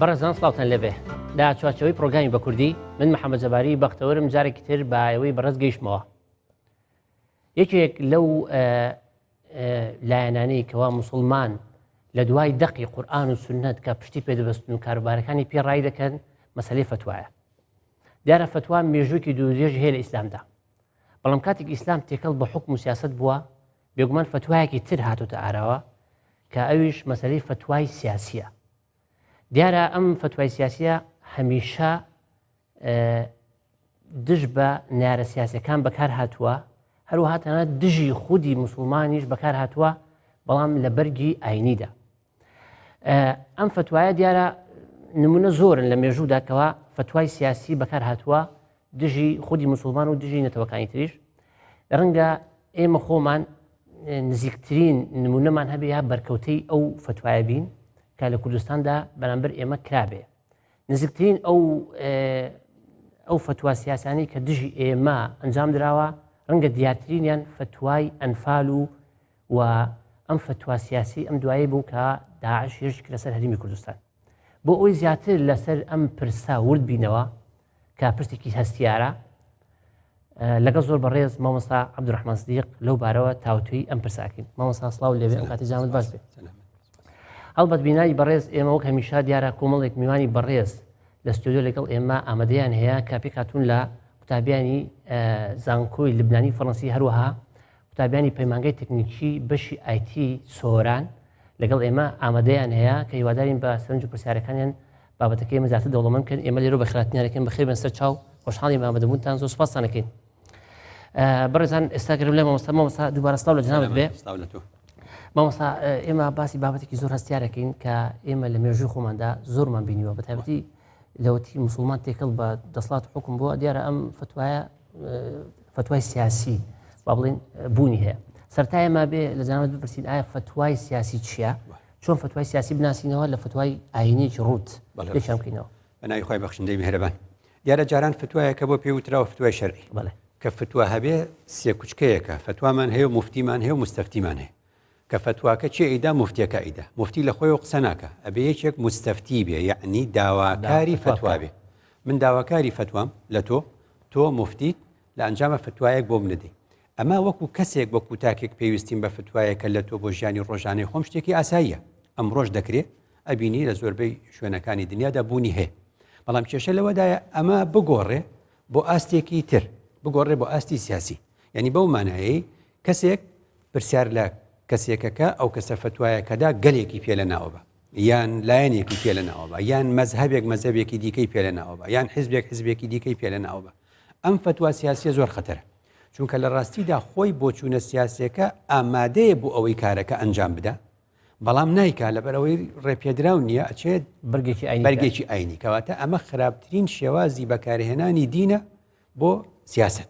بەڕێزان سڵاوتان لەبێ دا چوارچەوەی پرۆگرامی بە کوردی من محەممەد جەباری بەختەوەرم جارێکی تر بایەوەی بەڕێز گەیشتمەوە. یەکێک لەو لایەنانەی کەوا موسڵمان لە دوای دەقی قورئان و سونەت کە پشتی پێدەبەستن و کاروبارەکانی پێ ڕای دەکەن مەسەلەی فتوایە. دیارە فتوا مێژووکی دوودێژ هەیە لە ئیسلامدا، بەڵام کاتێک ئیسلام تێکەڵ بە حکم و سیاست بووە بێگومان فتوایەکی تر هاتوتە ئاراوە کە ئەویش مەسەلەی فتوای سیاسیە. دیارە ئەم فتوای سیاسیە هەمیشە دژ بە نارە سیاسەکان بەکار هاتووە، هەروەها تەنانەت دژی خودی موسڵمانیش بەکار هاتووە، بەڵام لە بەرگی ئاینیدا. ئەم فتوایە دیارە نمونە زۆرن لە مێژوودا کەوا فتوای سیاسی بەکار هاتووە دژی خودی موسڵمان و دژی نەتەوەکانی تریش. ڕەنگە ئێمە خۆمان نزیکترین نمونەمان هەبێ یا بەرکەوتەی ئەو فتوایە بین کە لە کوردستاندا بەرامبەر ئێمە کرابێ. نزیکترین ئەو فتوا سیاسانی کە دژی ئێمە ئەنجام دراوە ڕەنگە دیارترینیان فتوای ئەنفال و ئەم فتوا سیاسی ئەم دوایە بوو کە داعش هێرشی کرد لەسەر هەرێمی کوردستان. بۆ ئەوی زیاتر لەسەر ئەم پرسا ورد بینەوە کە پرسێکی هەستیارە، لەگەڵ زۆر بەڕێز مامۆستا عەبدوڕەحمان سدیق لەو بارەوە تاوتوی ئەم پرساکەین. مامۆستا سڵاو لێبێ، ئەم کاتە جامت باش بێ. هەڵبەت بینایی بەڕێز ئێمە وەک هەمیشە دیارە کۆمەڵێک میوانی بەڕێز لە ستودیۆ لەگەڵ ئێمە ئامادەیان هەیە کە پێکهاتوون لە قوتابیانی زانکۆی لبنانی فەڕەنسی، هەروەها قوتابیانی پەیمانگەی تەکنیکی بەشی ئایتی سۆران لەگەڵ ئێمە ئامادەیان هەیە کە هیوادارین بە سەرنج و پرسیارەکانیان بابەتەکەی ئێمە زیاتر دەوڵەمەند بکەن. ئێمە لێرە بە خێراتنیارەکەن بەخێر بن سەر چاو، خۆشحاڵی ئامادەبوونتان، زۆر سوپاستان دەکەین. بەڕێزان ئێستا گەرم لێ مامۆستا دووبارە سڵاو لە جەنابەت بێ. مامۆستا ئێمە باسی بابەتێکی زۆر هەستیارەکەین کە ئێمە لە مێژووی خۆماندا زۆرمان بینیوە، بەتایبەتی لەوەتی موسڵمان تێکەڵ بە دەسەڵات حکم بووە. دیارە ئەم فتوای سیاسی با بڵێن بوونی هەیە. سەرەتا ئێمە بێ لە جەنابەت بپرسین ئایا فتوای سیاسی چییە؟ چۆن فتوای سیاسی بناسینەوە لە فتوای ئاینیی ڕوت لێکیان بکەینەوە؟ بەناوی خۆی بەخشندەی میهرەبان. دیارە جاران فتوایەکە بۆ پێوتراوە فتوای شەرعی کە فتوا هەبێ سێ کوچکەیەکە، فتوامان هەیە و موفتیمان هەیە و مستەفتیمان هەیە. کە فتواکە چێ ئیدا مفتیەکە ئیدا، مفتی لە خۆی و قسە ناکە، ئەبێ یەکێک مستەفتی بێ، یعنی داواکاری فتوا بێ. من داواکاری فتوام لە تۆ مفتیت لە ئەنجامە فتوایەک بۆ منەدەی. ئەمە وەکو کەسێک وەکو تاکێک پێویستیم بە فتوایەکە لە تۆ بۆ ژیانی ڕۆژانەی خۆم شتێکی ئاساییە. ئەم ڕۆژ دەکرێت ئەبینی لە زۆربەی شوێنەکانی دنیادا بوونی هەیە، بەڵام کێشە لەوەدایە ئەمە بگۆڕێ بۆ ئاستێکی تر، بگۆڕێ بۆ ئاستی سیاسی. یعنی بەو مانایەی کەسێک پرسیار لە کەسێکەکە ئەو کەسە فتوایەکەدا گەلێکی پێ لە ناوە بە، یان لایەنێکی پێ لە ناوە بە، یان مەزهەبێکی دیکەی پێ لە ناوە بە، یان حیزبێکی دیکەی پێ لە ناوە بە. ئەم فتوا سیاسیە زۆر خەتەرە، چونکە لە ڕاستیدا خۆی بۆ چوونە سیاسەکە ئامادەیە بۆ ئەوەی کارەکە ئەنجام بدە، بەڵام نایکا لەبەرەوەی ڕێپێدراو نییە ئەچێت بەرگێکی ئاینی. کەواتە ئەمە خراپترین شێوازی بەکارهێنانی دینە بۆ سیاست،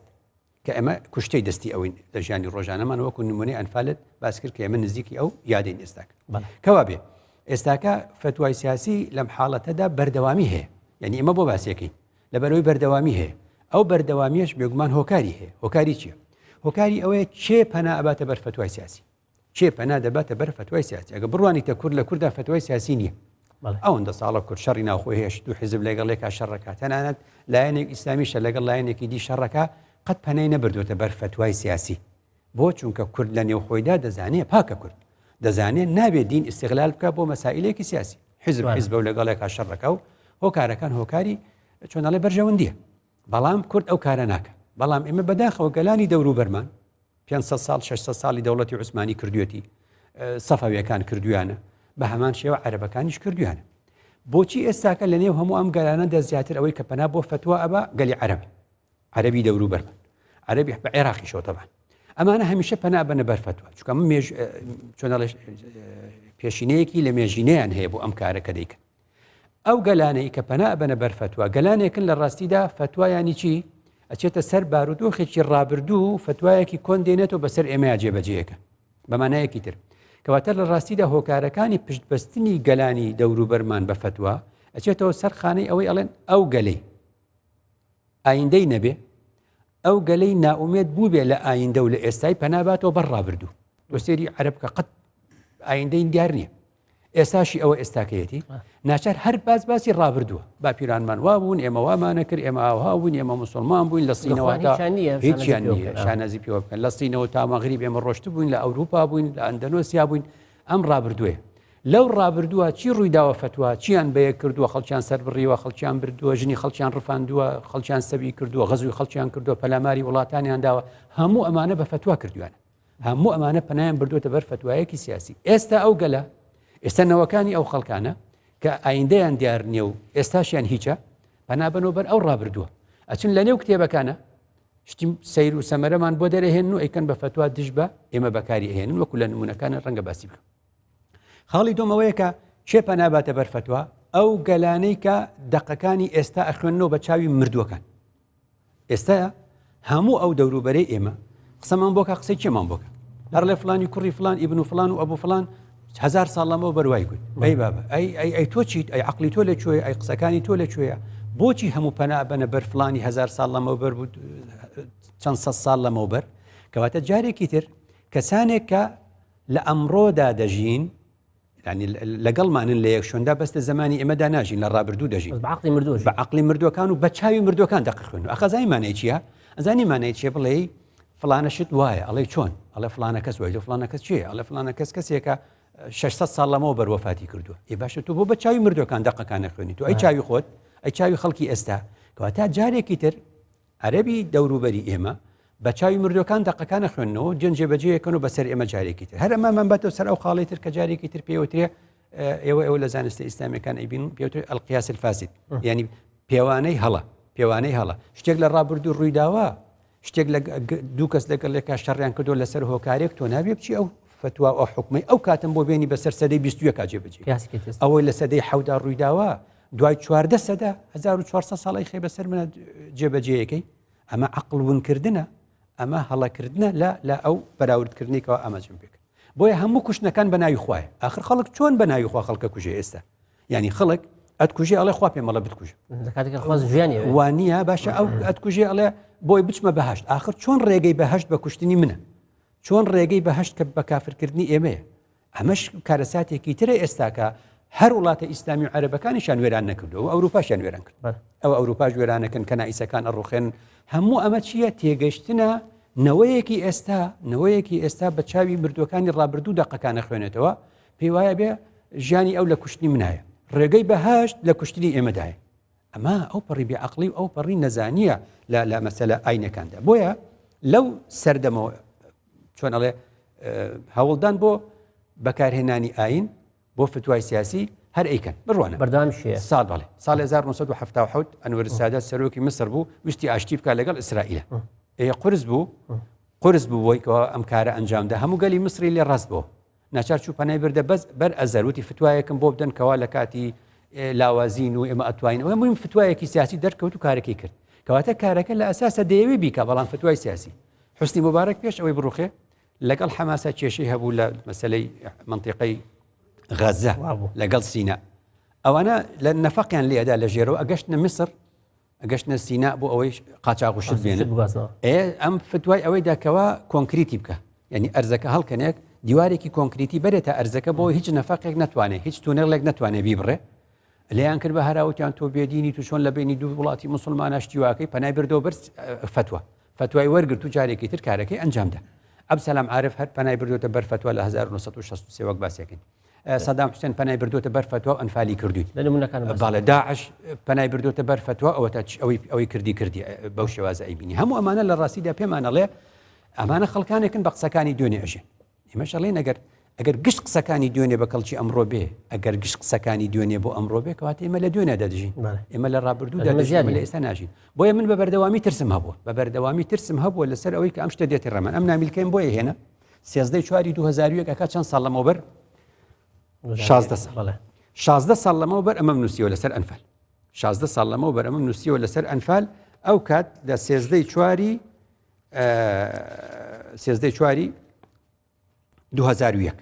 کە ئەمە کوشتەی دەستی ئەوین لە ژیانی ڕۆژانەمان، وەکو نمونەی ئەنفالت باس کرد کە ئێمە نزیکی ئەو یادین ئێستاکە. کەوا بێ ئێستاکە فتوای سیاسی لەم حاڵەتەدا بەردەوامی هەیە، یعنی ئێمە بۆ باسیەکەین لەبەرەوەی بەردەوامی هەیە. ئەو بەردەوامیش بێگومان هۆکاری هەیە. هۆکاری چییە؟ هۆکاری ئەوەیە چێ پەنا ئەباتە بەر فتوای سیاسی، چێ پەنا دەباتە بەر فتوای سیاسی. ئەگە بڕوانیتە کورد لە کووردا فتوای سیاسی نییە، ئەوەندە ساڵە کورد شەڕی ناوخۆی هەیە، دوو حیزب لەگەڵێکا شەڕەکە، تەنانەت لایەنێک ئیسلامیشە لەگەڵ لایەنێکی دی شەڕەکە، قەت پەنەی نەبردوێتە بەر فتوای سیاسی. بۆ چونکە کورد لە نێو خۆیدا دەزانێت پاکە، کورد دەزانێت نابێت دین ئیستیغلال بکە بۆ مەسائلێکی سیاسی. حیزب و لەگەڵێکا شەڕەکە و هۆکارەکان هۆکاری چۆنەڵێ بەرژەوەندیە، بەڵام کورد ئەو کارە ناکە. بەڵام ئێمە بەداخەوە گەلانی دەوروبەرمان 500 ساڵ 600 ساڵی دەوڵەتی عوسمانی کردوێتی، سەفەویەکان کردویانە، بە هەمان شێوە عەرەبەکانیش کردویانە. بۆچی ئێستاکە لە نێو هەموو ئەم گەلانەدا زیاتر ئەوەی کە پەنا بۆ فتوا ئەبا گەلی عەرەبی دەوروبەرمان، عەرەبی بە عێراقیشەوە تەبان، ئەمانە هەمیشە پەنا بنە بەر فتوا، چونکە من چۆنەڵێ پێشینەیەکی لە مێژینەیان هەیە بۆ ئەم کارەکە دەیکەن. ئەو گەلانەی کە پەنا بنە بەر فتوا گەلانێکن لە ڕاستیدا فتوایانی چی؟ ئەچێتە سەر بارودۆخێکی ڕابردوو فتوایەکی کۆن دێنێتەوە بەسەر ئێمەیە جێبەجێیەکە بە مانایەکی تر. کەواتە لە ڕاستیدا هۆکارەکانی پشتبەستنی گەلانی دەوروبەرمان بە فتوا ئەچێتەوە سەر خانەی ئەوەی ئەڵێن ئەو گەلەی ئایندەی نەبێ، ئەو گەلەی ناومێت بوو بێ لە ئایندە و لە ئێستای پەناباتەوە بەر ڕابردوو. دۆسێری عەرەب کە قەت ئایندەی دیار نییە. ئێستاشی ئەوە ئێستاکەیەتی ناچار هەر باسی ڕابردووە با پیرانمان وا بوون ئێمە وامانە کرد ئێمە ئاوا بوون ئێمە مسلمان بووین لە سینەوە هیچیان نییە شانازی پێوە بکەن لە سینەوە تا مەغریب ئێمە ڕۆشت بووین لە ئەوروپا بووین لە ئەندەنۆسیا بووین ئەم ڕابردووە لەو ڕابردووە چی ڕوویداوە فتووە چیان بەیە کردووە خەڵکیان سەر بڕیوە خەڵکیان بردووە ژنی خەڵکیان ڕفاندووە خەڵکیان سەبی کردووە غەزوی خەڵکیان کردووە پەلاماری وڵاتانیان داوە هەموو ئەمانە بە فتووا کردویانە هەموو ئەمانە پەنایان بردووەتە بەر فتوایەکی سیاسی ئێستا ئەو گەلە ئێستا نەوەکانی ئەو خەڵکانە کە ئایندەیان دیار نییە و ئێستاشیان هیچە پەنابەنەوە بەر ئەو ڕابردووە ئەچن لە نێو کتێبەکانە شتی سەیر و سەمەرەمان بۆ دەرەهێن و ئەیکەن بە فتووا دژ بە ئێمە بەکاری ئەهێنن وەکو لە نمونونەکانە ڕەنگە باسی بکەم خاڵی دۆمەوەیە کە چێ پەناباتە بەر فتووا ئەو گەلانەی کە دەقەکانی ئێستا ئەخوێنەوە بە چاوی مردووەکان ئێستا هەموو ئەو دەوروبەرەی ئێمە قسەمان بۆکە قسەی چێمان بۆکە هەر لە فلانی کوڕی فلان ئیبن و فلان و ئەبوو فلان 1000 ساڵ لەمەوە بەروای گوت ئەی بابە ئەی تۆ چیت ئەی عەقلی تۆ لەکوێیە ئەی قسەکانی تۆ لەکوێیە بۆچی هەموو پەنابەنە بەر فلانی 1000 ساڵ لەمەوە بەر بوو چەند سەد ساڵ لەمەوە بەر کەواتە جارێکی تر کەسانێک کە لە ئەمڕۆدا دەژین ینی لەگەڵمانن لە یەک شوێندا بەستە زمانی ئێمەدا ناژین لە ڕابردوو دەژین بە عەقلی مردووەکان و بە چاوی مردوەکان دەقیخوێن و ئەخەزای مانای چییە ئەزانی مانای چیە بڵێ فلانەشت وایە ئەڵێ چۆن ئەڵێ فلانە کەس وایە فلانە کەس چیە ئەڵێ فلانە کەس کەسێکە 600 ساڵ لەمەوە بەروەفاتی کردووە ئێ باشە تۆ بۆ بە چاوی مردوەکان دەقەکان نەخوێنی تو ئەی چاوی خۆت ئەی چاوی خەڵکی ئێستا کەواتە جارێکی تر عەرەبی دەوروبەری ئێمە بە چاوی مردوەکان دەقەکان نەخوێنەوە جێبەجێیەکەن و بەسەر ئێمە جارێکی تر هەر ئەمەمان بەتەوە سەر ئەو خاڵی تر کە جارێکی تر پێوترێ ئێوە لە زانستی ئیسلامیەکان ئەیبین پێوترێ ئەلقیاس الفاسد یعنی پێوانەی هەڵە شتێک لە ڕابردوو ڕوویداوە شتێک لە دوو کەس لەگەڵێکا شەڕیان کردو لەسەر هۆکارێک تۆ نابێ بچی ئەو فتووا ئەو حکومەی ئەو کاتم بۆ بێنی بەسەر سەدەی 21 جێبەجێ ئەوەی لە سەدەی 10 ڕوویداوە دوای 14 سەدا 1400 ساڵی خێ بەسەر منە جێبەجێیەکەی ئەمە عەقڵونکردنە ئەمە هەڵەکردنە لە ئەو بەراوردکردنێکەوە ئاماژەم پێکرد بۆیە هەموو کوشتنەکان بە ناوی خوایە ئاخر خەڵک چۆن بە ناوی خوا خەڵکە کوژێ ئێستا یعنی خەڵک ئەتکوژێ ئەڵێ خوا پێم مەڵە بتکوژ وانە باشە ئەو ئەتکوژێ ئەڵێ بۆی بچمە بەهشت آخر چۆن ڕێگەی بەهشت بە کوشتنی منە چۆن ڕێگەی بەهشت کە بە کافرکردنی ئێمەیە ئەمەش کارەساتێکی ترە ئێستاکە هەر وڵاتە ئیسلامی و عەرەبەکانیشان وێران نەکردەوە ئەوروپاشیان وێران کرد ئەو ئەوروپاش وێرانەکەن کەنائیسەکان ئەڕوخێن هەموو ئەمە چییە تێگەشتنە نەوەیەکی ئێستا بە چاوی مردوەکانی ڕابردوو دەقەکانە خوێنێتەوە پێی وایە بێ ژیانی ئەو لە کوشتنی منایە ڕێگەی بەهشت لە کوشتنی ئێمەدایە ئەمە ئەو پەڕی بێعەقلی و ئەو پەڕی نەزانیە لە مەسەلە ئاینەکاندا بۆیە لەو سەردەمەوە چۆن ئەڵێ هەوڵدان بۆ بەکارهێنانی ئاین بۆ فتوای سیاسی هەر ئەیکەن بڕوانە بەردەوامشیە ساڵ بەڵێ ساڵ 1970 ئەنوەر السادات سەرۆکی مصر بوو وشتی ئاشتی بکات لەگەڵ ئیسرائیلە قورس بوو بۆیکەوە ئەم کارە ئەنجامدا هەموو گەلی مصری لێ ڕاست بۆ ناچار چوو پەنای بردە بەس بەر ئەزەروتی فتوایەکەم بۆ بدەن کەوا لە کاتی لاوازین و ئێمە ئەتوانین ئەوە مهم فتوایەکی سیاسی دەرکەوت و کارەکەی کرد کەواتە کارەکە لە ئەساسە دەیەوێ بیکە بەڵام فتوای سیاسی حوسنی مبارەک پێش ئەوەی بڕوخێ لەگەڵ حەماسە کێشەی هەبوو لە مەسەلەی منطقەی غەزە لەگەڵ سینا ئەوانە لە نەفەقیان لێدا لە ژێرەوە ئەگەشتنە مصر ئەگەشتنە سینا بۆ ئەوەی قاچاقوشت بێنن ئەم فتوای ئەوەی داکەوە کۆنکریتی بکە یعنی ئەرزەکە هەڵکەنێک دیوارێکی کۆنکریتی بەرێتە ئەرزەکە بۆ هیچ نەفەقێک نەتوانێت هیچ تونێڵێک نەتوانێت بیبڕێ لێیان کرد بە هەراوتیان تۆ بێدینی تو چۆن لە بینی دوو وڵاتی مسلمانە شتیواکەی پەنای بردەوە بەر فتوای وەرگرت و جارێکی تر کارەکەی ئەنجامدا ئەبسەلام عارف هەر پەنای بردوتە بەر فتوا لە 1963 وەک باسیەکەین سەدام حوسێن پەنای بردوتە بەر فتوا ئەنفالی کردووی باڵێ داعش پەنای بردوتە بەر فتوا ئەوەی کردی بەو شێوازە ئەیبینی هەموو ئەمانە لە ڕاستیدا پێمان ئەڵێ ئەمانە خەڵکانێکن بە قسەکانی دوێنێ ئەژێن ئێمەش ئەڵێن ئەگەر گشت قسەکانی دوێنێ بە کەڵکی ئەمڕۆ بێ ئەگەر گشت قسەکانی دوێنێ بۆ ئەمڕۆ بێ کەواتە ئێمە لە دوێنێ دەدژین ئێمە لە ڕابردوودا دەژین لە ئێستا ناژین بۆیە من بە بەردەوامی ترسم هەبووە لەسەر ئەوەی کە ئەم شتە دێتی ڕەمان ئەم نامیلکەیم بۆیە هێنا 2004 ئەکا چەند ساڵ لەمەوبەر 16 ساڵ لەمەوبەر ئەمەم نووسیەوە لەسەر ئەنفال 16 ساڵ لەمەوبەر ئەمەم نووسیەوە لەسەر ئەنفال ئەو کات لە 2001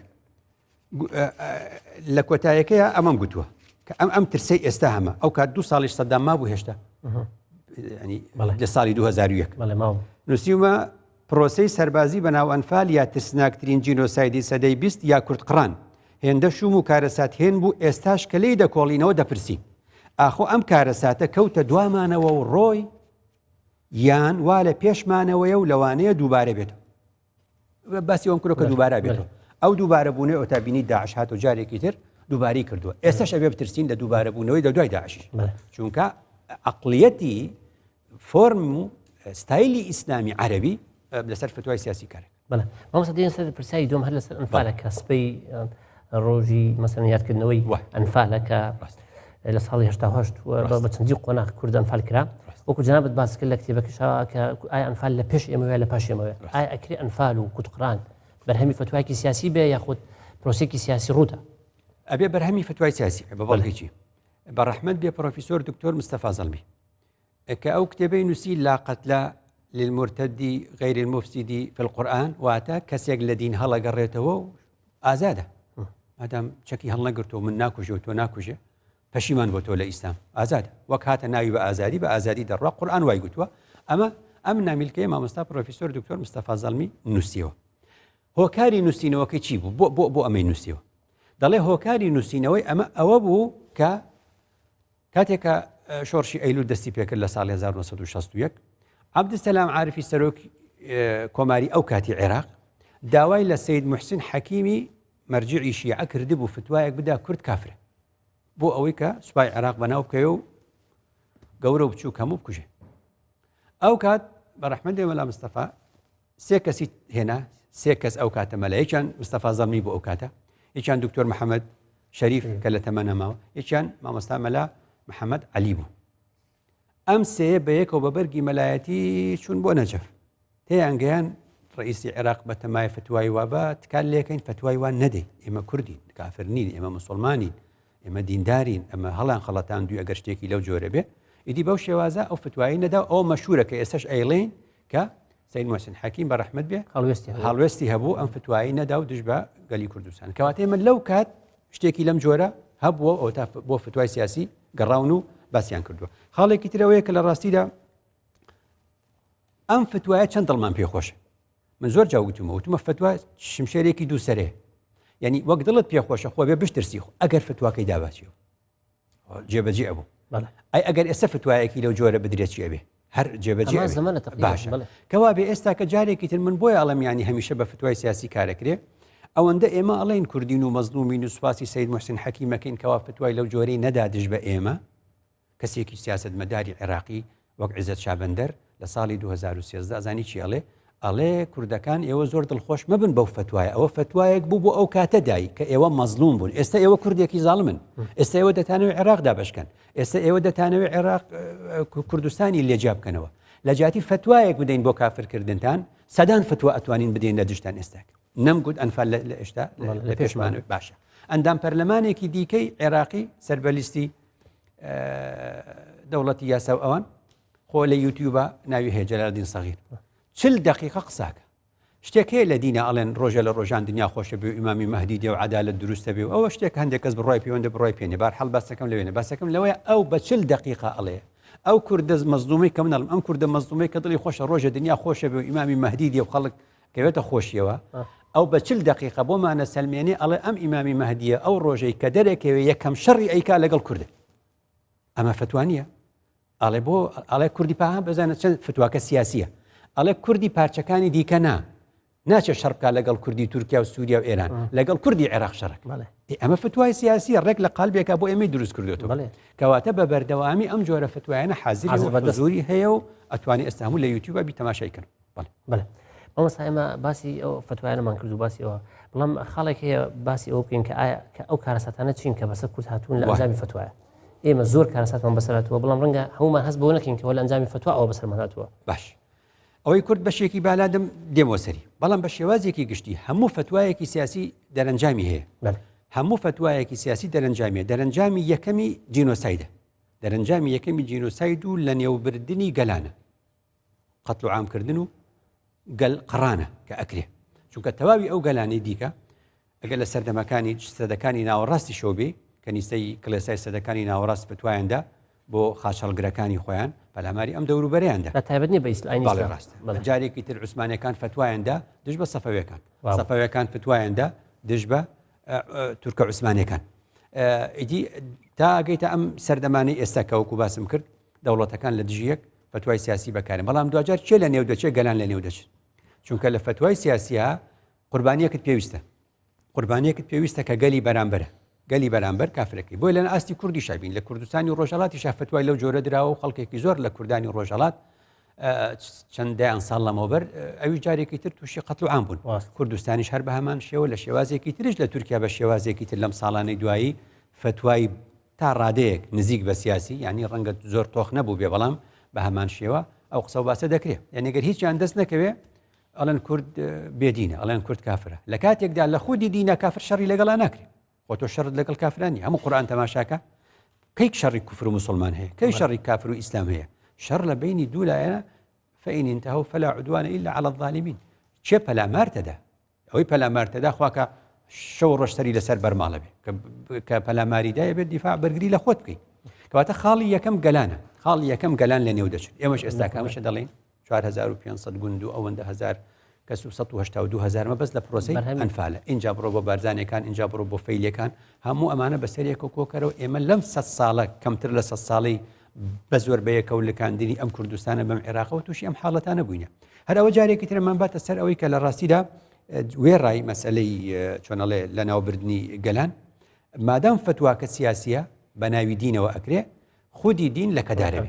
لە کۆتایەکەیە ئەمەم گوتووە کە ئەم ترسەی ئێستا هەمە ئەو کات 2 ساڵیش سەدام مابوو هێشتا لە ساڵی 2001 نووسیومە پرۆسەی سەربازی بەناو ئەنفال یا ترسناکترین جینۆسایدی سەدەی 20 یا کورتقڕان هێندە شوم و کارەسات هێن بوو ئێستاش کە لی دەکۆڵینەوە دەپرسین ئاخۆ ئەم کارەساتە کەوتە دوامانەوە و ڕۆی یان وا لە پێشمانەوەیە و لەوانەیە دووبارە بێتەوە باسی ئەوم کورۆکە دووبارە بێتەوە ئەو دووبارە بوونەوەی ئۆتابینی داعش هات و جارێکی تر دووباری کردووە ئێستاش ئەبێ بترسین لە دووبارە بوونەوەی لە دوای داعشیش چونکە عەقڵیەتی فۆرم و ستایلی ئیسلامی عەرەبی لەسەر فتوای سیاسی کارێک بەڵێ مامۆستا دێن سەر پرسایی دوم هەر لەسەر ئەنفالەکە سبەی ڕۆژی مەسەڵەن یادکردنەوەی ئەنفالەکە لە ساڵی 1970 بە چەندی قۆناغ کورد ئەنفال کرا وەکو جەنابەت باس کرد لە کتێبەکەشەوە کە ئایا ئەنفال لە پێش ئێمەوە لە پاش ئێمەوە ئایا ئەکرێ ئەنفال و کوتقڕان بەرهەمی فتوایەکی سیاسی بێ یاخود پرۆسێکی سیاسی ڕوودا ئەبێ بەرهەمی فتوای سیاسی بە بەڵگەیی بەڕەحمەت بێ پرۆفیسۆر دکتۆر مستەفا زەڵمی کە ئەو کتێبەی نووسی لا قەتلە للمرتد غير المفسد في القرآن واتە کەسێک لە دین هەڵەگەڕێتەوە و ئازادە ئادام چەکی هەڵنەگرتەوە من ناکوژێ و تۆ ناکوژێ پەشیمان بۆ تۆ لە ئیسلام ئازادە وەک هاتە ناوی بە ئازادی دەڕوا قورئان وای گوتووە ئەم نامیلکەیە مامۆستا پرۆفیسۆر دکتۆر مستەفا زەڵمی نووسیەوە هۆکاری نووسینەوەکەی چی بوو بۆ ئەمەی نووسیەوە دەڵێ هۆکاری نووسینەوەی ئەوە بوو کە کاتێکە شۆڕشی ئەیلول دەستی پێکرد لە ساڵی 1961 عەبدولسەلام عارفی سەرۆک کۆماری ئەو کاتی عێراق داوای لە سەید موحسین حەکیمی مەرجعی شیعە کردی بوو فتوایەک بدا کورد کافرە بۆ ئەوەی کە سوپای عێراق بەناو بکەوێ و گەورە و بچووک هەموو بکوژێ ئەو کات بەڕەحمەت مەلا مستەفا سێ کەسی هێنا سێ کەس ئەو کاتە مەلا یەکیان مستەفا زەڵمی بۆ ئەو کاتە یەکیان دکتۆر محەممەد شەریف کە لە تەمەنە ماوە یەکیان مامۆستا مەلا محەممەد عەلی بوو ئەم سێ بە یەکەوە بە بەرگی مەلایەتی چوون بۆ نەجەف تێیانگەیان ڕئیسی عێراق بە تەمای فتوای وابە تکال لێکەین فتوای وان نەدەین ئێمە کوردین کافر نین ئێمە موسڵمانین ئێمە دیندارین ئەمە هەڵان خەڵەتان دوی ئەگەر شتێکی لەو جۆرە بێ ئیدی بەو شێوازە ئەو فتوایی نەدا ئەو مەشهورە کە ئێستش ئەیڵێن کە سەید موحسین حەکیم بەڕەحمەت بێ هەڵوێستی هەبوو ئەم فتوایی نەدا و دژ بە گەلی کوردستان کەواتە ئێمە لەو کات شتێکی لەم جۆرە هەبووە ئەو تا بۆ فتوای سیاسی گەڕاون و باسییان کردووە خاڵێکی ترەوەیە کە لە ڕاستیدا ئەم فتوایە چەند دڵمان پێخۆشە من زۆر جاوتمە فتوای شمشێرێکی دووسەرێ یعنی وەک دڵت پێخۆشە خۆ بێ بشترسی ئەگەر فتواکەی داباسیەوە جێبەجێ ئەبوو ئەی ئەگەر ئێستا فتوایەکی لەو جۆرە بدرێت ئەبێ هەر جێبەجێ باشە کەوا بێ ئێستا کە جارێکی تر من بۆی ئەڵەمیانی هەمیشە بە فتوای سیاسی کارەکرێ ئەوەندە ئێمە ئەڵێن کوردین و مەزلومین و سوپاسی سەید موحسین حەکیمەکەین کەوا فتوای لەو جۆرەی نەدادش بە ئێمە کەسێکی سیاسەتمەداری عێراقی وەک عیزەت شابەندەر لە ساڵی 2013 ئەزانی چی ئەڵێ کوردەکان ئێوە زۆر دڵخۆش مەبن بەو فتوایە ئەوە فتوایەک بوو بۆ ئەو کاتەدایی کە ئێوە مەزلوم بوون ئێستا ئێوە کوردێکی زاڵمن ئێستا ئێوە دەتانەوێت عێراق دابشکەن ئێستا ئێوە دەتانەوێت عێراق کوردستانی لێجا بکەنەوە لە جاتی فتوایەک بدەین بۆ کافرکردنتان سەدان فتوا ئەتوانین بدەین لە دشتان ئێستاک نەمگوت ئەنفال لە ئێشتا لە پێشمانەوە باشە ئەندام پەرلەمانێکی دیکەی عێراقی سەربەلیستی دەوڵەتی یاسا و ئەوان خۆ لە یوتیوبە ناوی هەیە جەلالدین سەغیر 40 دقیقە قساکە شتێک هەیە لە دینە ئەڵێن ڕۆژە لە ڕۆژان دنیا خۆشە بێ و ئیمامی مەهدی دێ و عەدالەت دروستە بێ و ئەوە شتێک هەندێک کەس بڕای پەیوەندە بڕای پێێنێ بارحەڵ باسەکەم لەوێنێ باسەکەم لەوەیە ئەو بە 40 دقیقە ئەڵێ ئەو کوردە مەزلومەی کە منەڵم ئەم کوردە مەزلومەی کە دڵی خۆشە ڕۆژە دنیا خۆشە بێ و ئیمامی مەهدی دێ و خەڵک کەوێتە خۆشیەوە ئەو بە 40 دقیقە بۆمانە سەلمێنێ ئەڵێ ئەم ئیمامی مەهدیە ئەو ڕۆژەی کە دەرێکەوێ یەکەم شەڕی ئەیکا لەگەڵ کوردە ئەمە فتوانیە ئەڵێ بۆ ئەڵێ کوردی پاها بزانە چەند فتواکە سیاسیە ئەڵێ کوردی پارچەکانی دیکە ناچێت شەڕبکە لەگەڵ کوردی تورکیا و سووریا و ئێران لەگەڵ کوردی عێراق شەڕک ئەمە فتوای سیاسی ڕێک لە قالبێکە بۆ ئێمەی دروست کردوێتەوە کەواتە بە بەردەوامی ئەم جۆرە فتوایانە حازری زۆری هەیە و ئەتوانی ئێستا هەموو لە یوتیوبە بی تەماشای کرد بەڵێ مامۆستا ئێمە باسی ئەو فتوایانەمان کرد و باسی ئەوە بەڵام خاڵێک هەیە باسی ئەوە بکەین کە ئایا کە ئەو کارەساتانە چین کە بەسەر کورد هاتوون لە ئەنجامی فتوایە ئێمە زۆر کارەساتمان بەسەراتەوە بەڵام ڕەنگە هەمومان هەست بۆ نەکەین کەەوە لە ئەنجامی فتوا ئەوە بەسەرمان هاتووە باش ئەوەی کورد بەشێکی بالادەم دێمەوە سەری بەڵام بە شێوازێکی گشتی هەموو فتوایەکی سیاسی دەرەنجامی هەیە هەموو فتوایەکی سیاسی دەرەنجامیە دەرەنجامی یەکەمی جینۆسایدە دەرەنجامی یەکەمی جینۆساید و لە نێوبردنی گەلانە قەتڵ و عامکردن و گەل قڕانە کە ئەکرێ چونکە تەواوی ئەو گەلانەی دیکە ئەگەر لە سەردەمەکانی سەدەکانی ناوەڕاستی شۆبێ کەنیسەی کڵێسای سەدەکانی ناوەڕاست فتوایاندا بۆ خاچەڵگرەکانی خۆیان پەلاماری ئەم دەوروبەرەیاندا تایبەت نیە بە ئیسلامی ڕاستە جارێکی تر عوسمانیەکان فتوایاندا دژ بە سەفەویەکان فتوایاندا دژ بە تورکە عوسمانیەکان ئیدی تا ئەگەیتە ئەم سەردەمانی ئێستا کەوەکو باسم کرد دەوڵەتەکان لە دژیەک فتوای سیاسی بەکارن بەڵام دوجار چێ لە نێو دەچێت گەلان لە نێو دەچێت چونکە لە فتوای سیاسیە قوربانیەکت پێویستە قوربانیەکت پێویستە کە گەلی بەرامبەرە گەلی بەرامبەر کافرەکەی بۆی لەن ئاستی کوردی شابین لە کوردستانی ڕۆژهەڵاتی شافتوای لەو جۆرە دراوە و خەڵکێکی زۆر لە کوردانی ڕۆژهەڵات چەندیان ساڵ لەمەوبەر ئەوی جارێکی تر تووشی قەتڵ عام بوون کوردستانیش هەر بە هەمان شێوە لە شێوازێکی ترش لە تورکیا بە شێوازێکی تر لەم ساڵانەی دوایی فتوای تا ڕادەیەک نزیک بە سیاسی ینی ڕەنگە زۆر تۆخ نەبوو بێ بەڵام بە هەمان شێوە ئەو قسە و باسە دەکرێت یعنیگەر هیچیان دەست نەکەوێ ئەڵەن کورد بێدینە ئەڵێن کورد کافرە لە کاتێکدا لە خودی دینە کافر شەڕی لەگەڵا ناکرێت خۆ تۆ شەڕت لەگەڵ کافرانی هەموو قورئان تەماشاکە کەی شەڕی کوفر و مسلمان هەیە کەی شەڕی کافر و ئیسلام هەیە شەڕ لە بینی دوو لایەنە فإن انتهوا فلا عدوان إلا على الظالمين چه پەلامارتەدا ئەوەی پەلامارتەدا خواکە شەو ڕۆژتەری لەسەر بەرماڵە بێ کە پەلاماریدایە بێت دیفاع بەرگری لە خۆت بکەیت کەواتە خاڵی یەکەم گەلانە خاڵی یەکەم گەلان لە نێو دەچێت ئێمەش ئێستا کامەشە دەڵێن 4500 گوند و ئەوەندە هزار کەس و 182,000 مەبەست لە پرۆسەی ئەنفالە اینجا بڕۆ بۆ بارزانەکان اینجا بڕۆ بۆ فەیلەکان هەموو ئەمانە بەسەرێک و کۆکەرەوە ئێمە لەم 100 ساڵە کەمتر لە 100 ساڵی بە زۆر بەیەکە و لەکاندنی ئەم کوردستانە بەم عێراقەوە تووشی ئەم حاڵەتانە بووینە هەرەوە جارێکی ترمان باتە سەر ئەوەی کە لە ڕاستیدا وێڕای مەسئلەی چۆنەڵێ لە ناوبردنی گەلان مادام فتواکە سیاسیە بە ناوی دینەوە ئەکرێ خودی دین لە کەدارە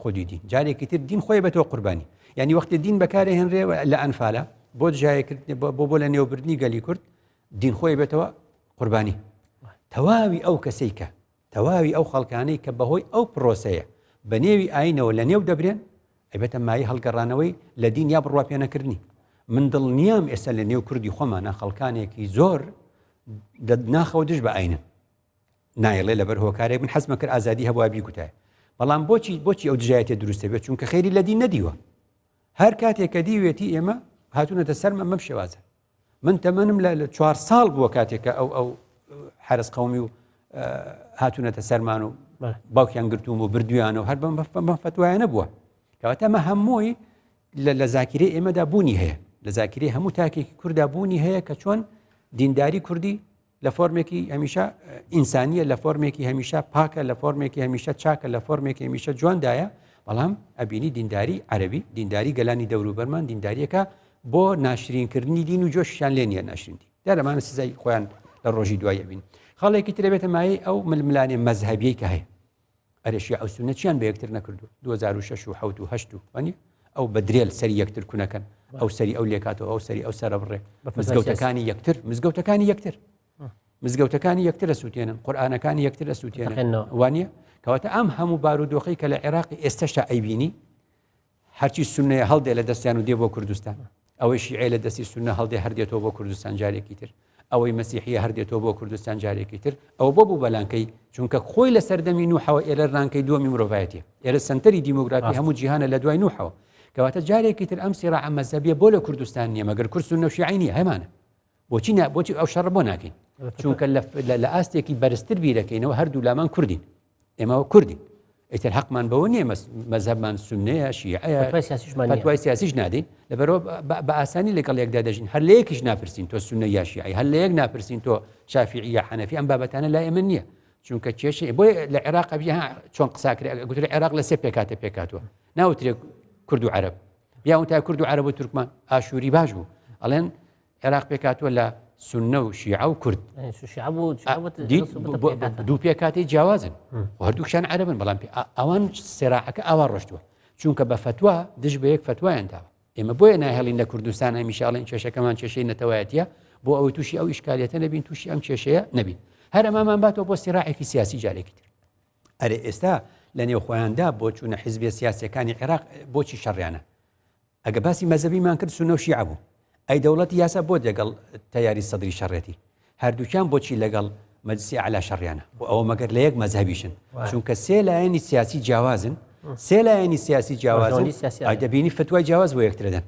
خودی دین جارێکی تر دین خۆی بەتەوە قوربانی یعنی وەختی دین بەکارە هێنرێ لە ئەنفالە بۆ جایەکردنی بۆ لە نێوبردنی گەلی کورد دین خۆی بێتەوە قوربانی تەواوی ئەو کەسەی کە تەواوی ئەو خەڵکانەی کە بەهۆی ئەو پرۆسەیە بە نێوی ئاینەوە لە نێو دەبرێن ئەبێتە مای هەڵگەڕانەوەی لە دین یا بڕوا پێنەکردنی من دڵنیام ئێستا لە نێو کوردی خۆمانە خەڵکانێکی زۆر ناخەوە دژ بە ئاینن نایڵێ لەبەر هۆکارێک من حەزمە کرد ئازادی هەبووە بیگوتایە بەڵام بۆچی ئەو دژایەتێ دروستە بێت چونکە خێری لە دین نەدیوە هەر کاتێک کە دیوێتی ئێمە هاتوونەتە سەرمە مەم شێوازە من تەمەنم لە 4 ساڵ بووە کاتێککە ئەو حرس قەومی و هاتوونەتە سەرمان و باوکیان گرتووم و بردویانە و هەر بەم فتوایە نەبووە کەواتە ئەمە هەمووی لە زاکیرەی ئێمەدا بوونی هەیە لە زاکیرەی هەموو تاکێکی کووردا بوونی هەیە کە چۆن دینداری کوردی لە فۆرمێکی هەمیشە ئینسانیە لە فۆرمێکی هەمیشە پاکە لە فۆرمێکی هەمیشە چاکە لە فۆرمێکی هەمیشە جواندایە بەڵام ئەبینی دینداری عەرەبی دینداری گەلانی دەوروبەرمان دینداریەکە بۆ ناشرینکردنی دین و جۆشیان لێ نییە ناشرینی دارەمانە سزای خۆیان لە ڕۆژی دوای بین خەڵێکی ترێبێتە مایەی ئەو ململانێ مەزهەبیەی کە هەیە ئەرێشیا ئەو سونە چیان بە یەکتر نەکردو 2006 و 7 و 8 وانی ئەو بە درێل سەری یەکتر کوونەکەن ئەو سەری ئەو لێکاتەوە ئەو سەری ئەو سەرە بڕێ مزگەوتەکانی یەکتر مزگەوتەکانی یەکتر ئەسووتێنن قورئانەکانی یەکتر ئەسووتێنن وانە کەواتە ئەم هەموو بارودۆخی کە لە عێراقی ئێستاشا ئەیبینی هەرچی سونەیە هەڵدێ لە دەستیان و دێ بۆ کوردستان ئەوەی شیعە لە دەستی سونە هەڵدێ هەردێتەوە بۆ کوردستان جارێکی تر ئەوەی مەسیحیە هەردێتەوە بۆ کوردستان جارێکی تر ئەو بۆ بوو بەلانکەی چونکە خۆی لە سەردەمی نوحەوە ئێرە ڕانکەی دووەمی مرۆڤایەتیە ئێرە سەنتەری دیموگرافی هەموو جیهانە لە دوای نوحەوە کەواتە جارێکی تر ئەم سیراع مەزهەبیە بۆ لە کوردستان نییە مەگەر کورد سونە و شیعی نییە هەمانە بۆچی ئەو شەڕ بۆ ناکەین چونکە لە ئاستێکی بەرزتر بیرەکەینەوە هەردوو لامان کوردین ئێمەوە کوردین ئیتر حەقمان بەوە نییە مەزهەبمان سونەیە شیعەیە فتوای سیاسیش نادەین لەبەرەوە بە ئاسانی لەگەڵ یەکدا دەژین هەر لە یەکیش ناپرسین تۆ سونە یا شیعی هەر لە یەک ناپرسین تۆ شافعی یا حەنەفی ئەم بابەتانە لای ئێمە نییە چونکە کێشەی بۆی لە عێراق چۆن قساکرێ گوترێ عێراق لە سێ پێکاتە پێکاتوە ناوترێ کورد و عەرەب بیاون تا کورد و عەرەب و تورکمان ئاشووری باش بوو ئەڵێن عێراق پێکاتوە لە سونە و شیعە و کورد دوو پێکاتی جیاوازن هەردووکشان عەرەبن بەڵام ئەوان سێراعەکە ئاوا ڕۆشتووە چونکە بە فتوا دژ بە یەک فتوایان داوە ئێمە بۆیە ناهێڵین لە کوردستان هەمیشاڵین کێشەکەمان کێشەی نەتەوایەتیە بۆ ئەوەی تووشی ئەو ئیشکالیەتە نەبین تووشی ئەم کێشەیە نەبین هەر ئەمامان باتەوە بۆ سێراعێکی سیاسی جارێکی تر ئەرێ ئێستا لە نێو خۆیاندا بۆ چوونە حیزبە سیاسیەکانی عێراق بۆچی شەڕیانە ئەگە باسی مەزەبیمان کرد سونە و شیعە بوو ئەی دەوڵەتی یاسا بۆ لەگەڵ تەیاری سەدری شەڕێتی هەردووکیان بۆچی لەگەڵ مەجلیسی ئاعلا شەڕیانە بۆ ئەوە مەگەر لە یەک مەزهەبیشن چونکە سێ لایەنی سیاسی جیاوازن سێ لایەنی سیاسی جیاوازن دەبینی فتوای جیاواز بۆ یەکترەدەن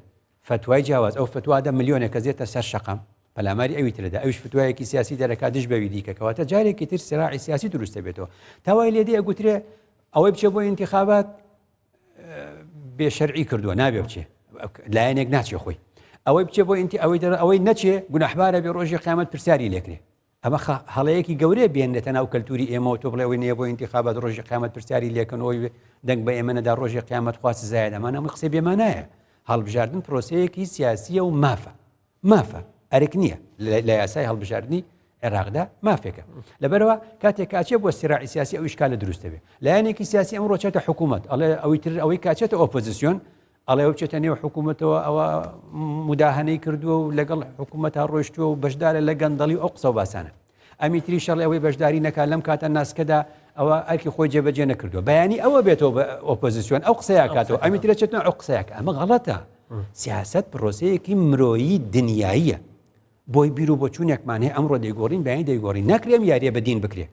فتوای جیاواز ئەو فتوادا ملیۆنێک کە زێتە سەر شەقام پەلاماری ئەوی ترەدا ئەوش فتوایەکی سیاسی دەرەکات دژ بەوی دیکە کەواتە جارێکی تر سراعی سیاسی دروستە بێتەوە تاوای لێدی ئەگوترێ ئەوەی بچێ بۆ ئینتیخابات بێشەرعی کردووە نابێ بچێ لایەنێک ناچێ خۆی ئەوەی بچێ بۆ ئەوەی نەچێ گوناحبارە بێ ڕۆژی قیامەت پرسیاری لێکرێ ئەمە هەڵەیەکی گەورەیە بێنێتە ناو کەلتوری ئێمە و تۆ بڵێەوەی نییە بۆ ئینتیخابات ڕۆژی قیامەت پرسیاری لێکەنەوەی دەنگ بە ئێمەدا ڕۆژی قیامەت خواست زایە ئەمانە ئەمە قسەی بێمانایە هەڵبژاردن پرۆسەیەکی سیاسیە و مافە ئەرێک نییە لە یاسای هەڵبژاردننی عێراقدا مافێکە لەبەرەوە کاتێک کاچێ بۆ سیراعی سیاسی ئەو ئیشکالە دروستە بێ لایەنێکی سیاسی ئەم ڕۆچێتە حکوومەت ئەڵێ ئەوەی تر ئەوەی کاچێتە ئۆپۆزیسیۆن ئەڵێ ئەو بچێتە نێو حکوومەتەوە ئەوە مداهەنەی کردووە و لەگەڵ حکوومەتە ڕۆیشتووە و بەشدارە لە گەندەڵی ئەو قسە و باسانە ئەمی تری شەڵ ئەوەی بەشداری نەکا لەم کاتە ناسکەدا ئەوە ئەرکی خۆی جێبەجێ نەکردووە بەیانی ئەوە بێتەوە بە ئۆپۆزیسیۆن ئەو قسەیە کاتەوە ئەمی ترە چێتەوە ئەو قسەیەکە ئەمە غەڵەتە سیاست پرۆسەیەکی مرۆیی دنیاییە بۆی بیر و بۆچوونێکمان هەیە ئەمڕۆ دەیگۆڕین بەیانی دەیگۆڕین ناکرێم یاریە بەدین بکرێ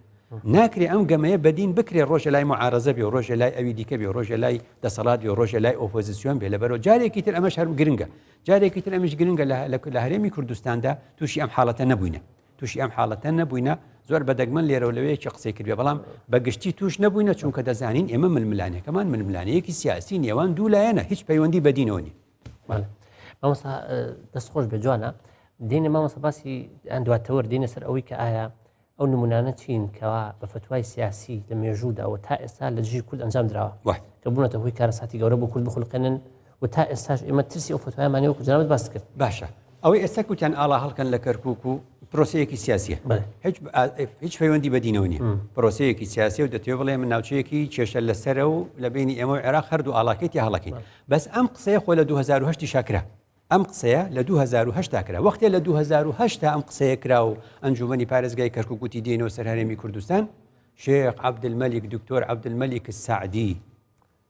ناکرێ ئەم گەمەیە بەدین بکرێ ڕۆژە لای معارەزە بێ و ڕۆژە لای ئەوی دیکە بێ و ڕۆژە لای دەسەڵات بێ و ڕۆژە لای ئۆپۆزیسیۆن بێ لەبەرەوە جارێکی تر ئەمەش هەر گرنگە جارێکی تر ئەمەش گرنگە لە هەرێمی کوردستاندا تووشی ئەم حاڵەتە نەبووینە زۆر بەدەگمەن لێرە لەوەیەکی قسەی کردوێ بەڵام بەگشتی توش نەبووینە چونکە دەزانین ئێمە ململانەکەمان ململانەیەکی سیاسی نێوان دوو لایەنە هیچ پەیوەندی بەدینەوە نی مامۆستا دەستخۆش بە جوانە دینە مامۆستا باسی ئەن دواتەوە دینە سەر ئەوەی کە ئایا ئەو نمونانە چین کەوا بە فتوای سیاسی لە مێژووداوە تا ئێستا لە دژی کورد ئەنجام درراوە کە بوونەتە هۆی کارەساتی گەورە بۆ کورد بخولقێنن و تا ئێستاش ئێمە ترسی ئەو فتوایمانەوە کو جنابەت باس کرد باشە ئەوەی ئێستا کوتیان ئاڵا هەڵکەن لە کەرکووک و پرۆسەیەکی سیاسیە هیچ پەیوەندی بەدینەوە نیە پرۆسەیەکی سیاسی و دەتوێت بڵێ من ناوچەیەکی کێشە لەسەرە و لە بینی ئێمە و عێراق هەردوو ئاڵاکەیتی هەڵەکەین بەس ئەم قسەیە خۆ لە 2010 شاکرا ئەم قسەیە لە 2010 کرا وەختێ لە 2010 ئەم قسەیە کرا و ئەنجومەنی پارێزگای کەرکووکی دێنەوە سەر هەرێمی کوردستان شێخ عەبدولمەلیک دکتۆر عەبدولمەلیک السەعدی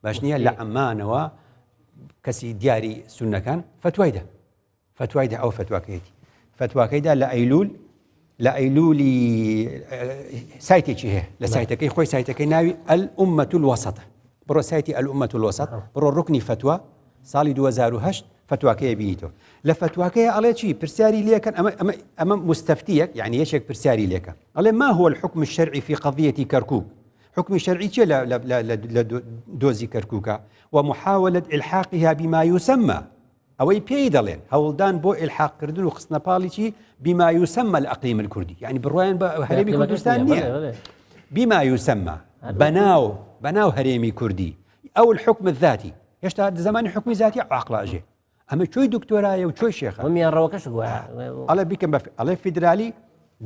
باش نییە لە ئەمانەوە کەسی دیاری سونەکان فتوایدا ئەو فتواکەیدا لە ئەیلولی سایتێکی هەیە لە سایتەکەی خۆی سایتەکەی ناوی الأمة الوسطة بڕۆ سایتی الأمة الوسط بڕۆ ڕوکنی فتوا ساڵی 2010 فتواکەیە بینیتەوە لە فتواکەیە ئەڵێ چی پرسیاری لێکەن ئەمە مستفتیەک یعنی یەکێک پرسیاری لێکە ئەڵێ ما هو الحكم الشرعي في قضية كركوك حكم شرعي چیە لە دۆزی کەرکووکە ومحاولة إلحاقها بما يسمى ئەوەی پێی دەڵێن هەوڵدان بۆ ئیلحاقکردن و خستنەپاڵی چی بما يسمى الأقليم الكردي يعني بڕوایان بە هەرێمی کوردستان نییە بما يسمى بەناو هەرێمی کوردی ئەو الحكم الذاتي هێشتا زمانی حکمی ذاتی عاقڵ ئەژێ ئەمە چۆی دکتۆرایە و چۆی شێخە میانڕەوەکەش ئەڵێ بیکەم ئەڵێ فیدرالی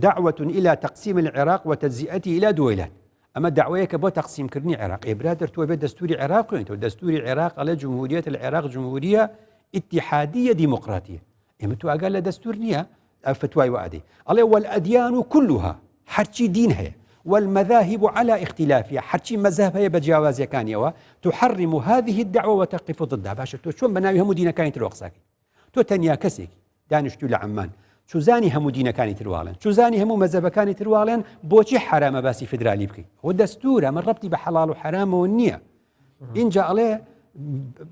دعوة إلى تقسيم العراق وتجزئته إلى دولات ئەمە دعوەیەکە بۆ تەقسیمکردنی عێراق برادر تۆ بێت دەستوری عێراق خوێنیتەوە دەستوری عێراق ئەڵێ جمهوریەت العێراق جمهوریە اتحادية ديمقراطية ئێمە تو ئاگار لە دەستور نییە فتوای وعدەی ئەڵێ والأديان كلها هەرچی دین هەیە والمذاهب على اختلافها حرشي مذهب هي بجواز يكانيوا تحرم هذه الدعوة وتقف ضدها باشا تو شلون بناوي هم دينا كانت الوقساكي تو تنيا كسيك دانشتو لعمان شو زاني هم دينا كانت الوالن شو زاني هم مذهب كانت الوالن بوشي حرام باسي فدرالي بكي ودستوره من ربطي بحلال وحرام والنية إن جاء عليه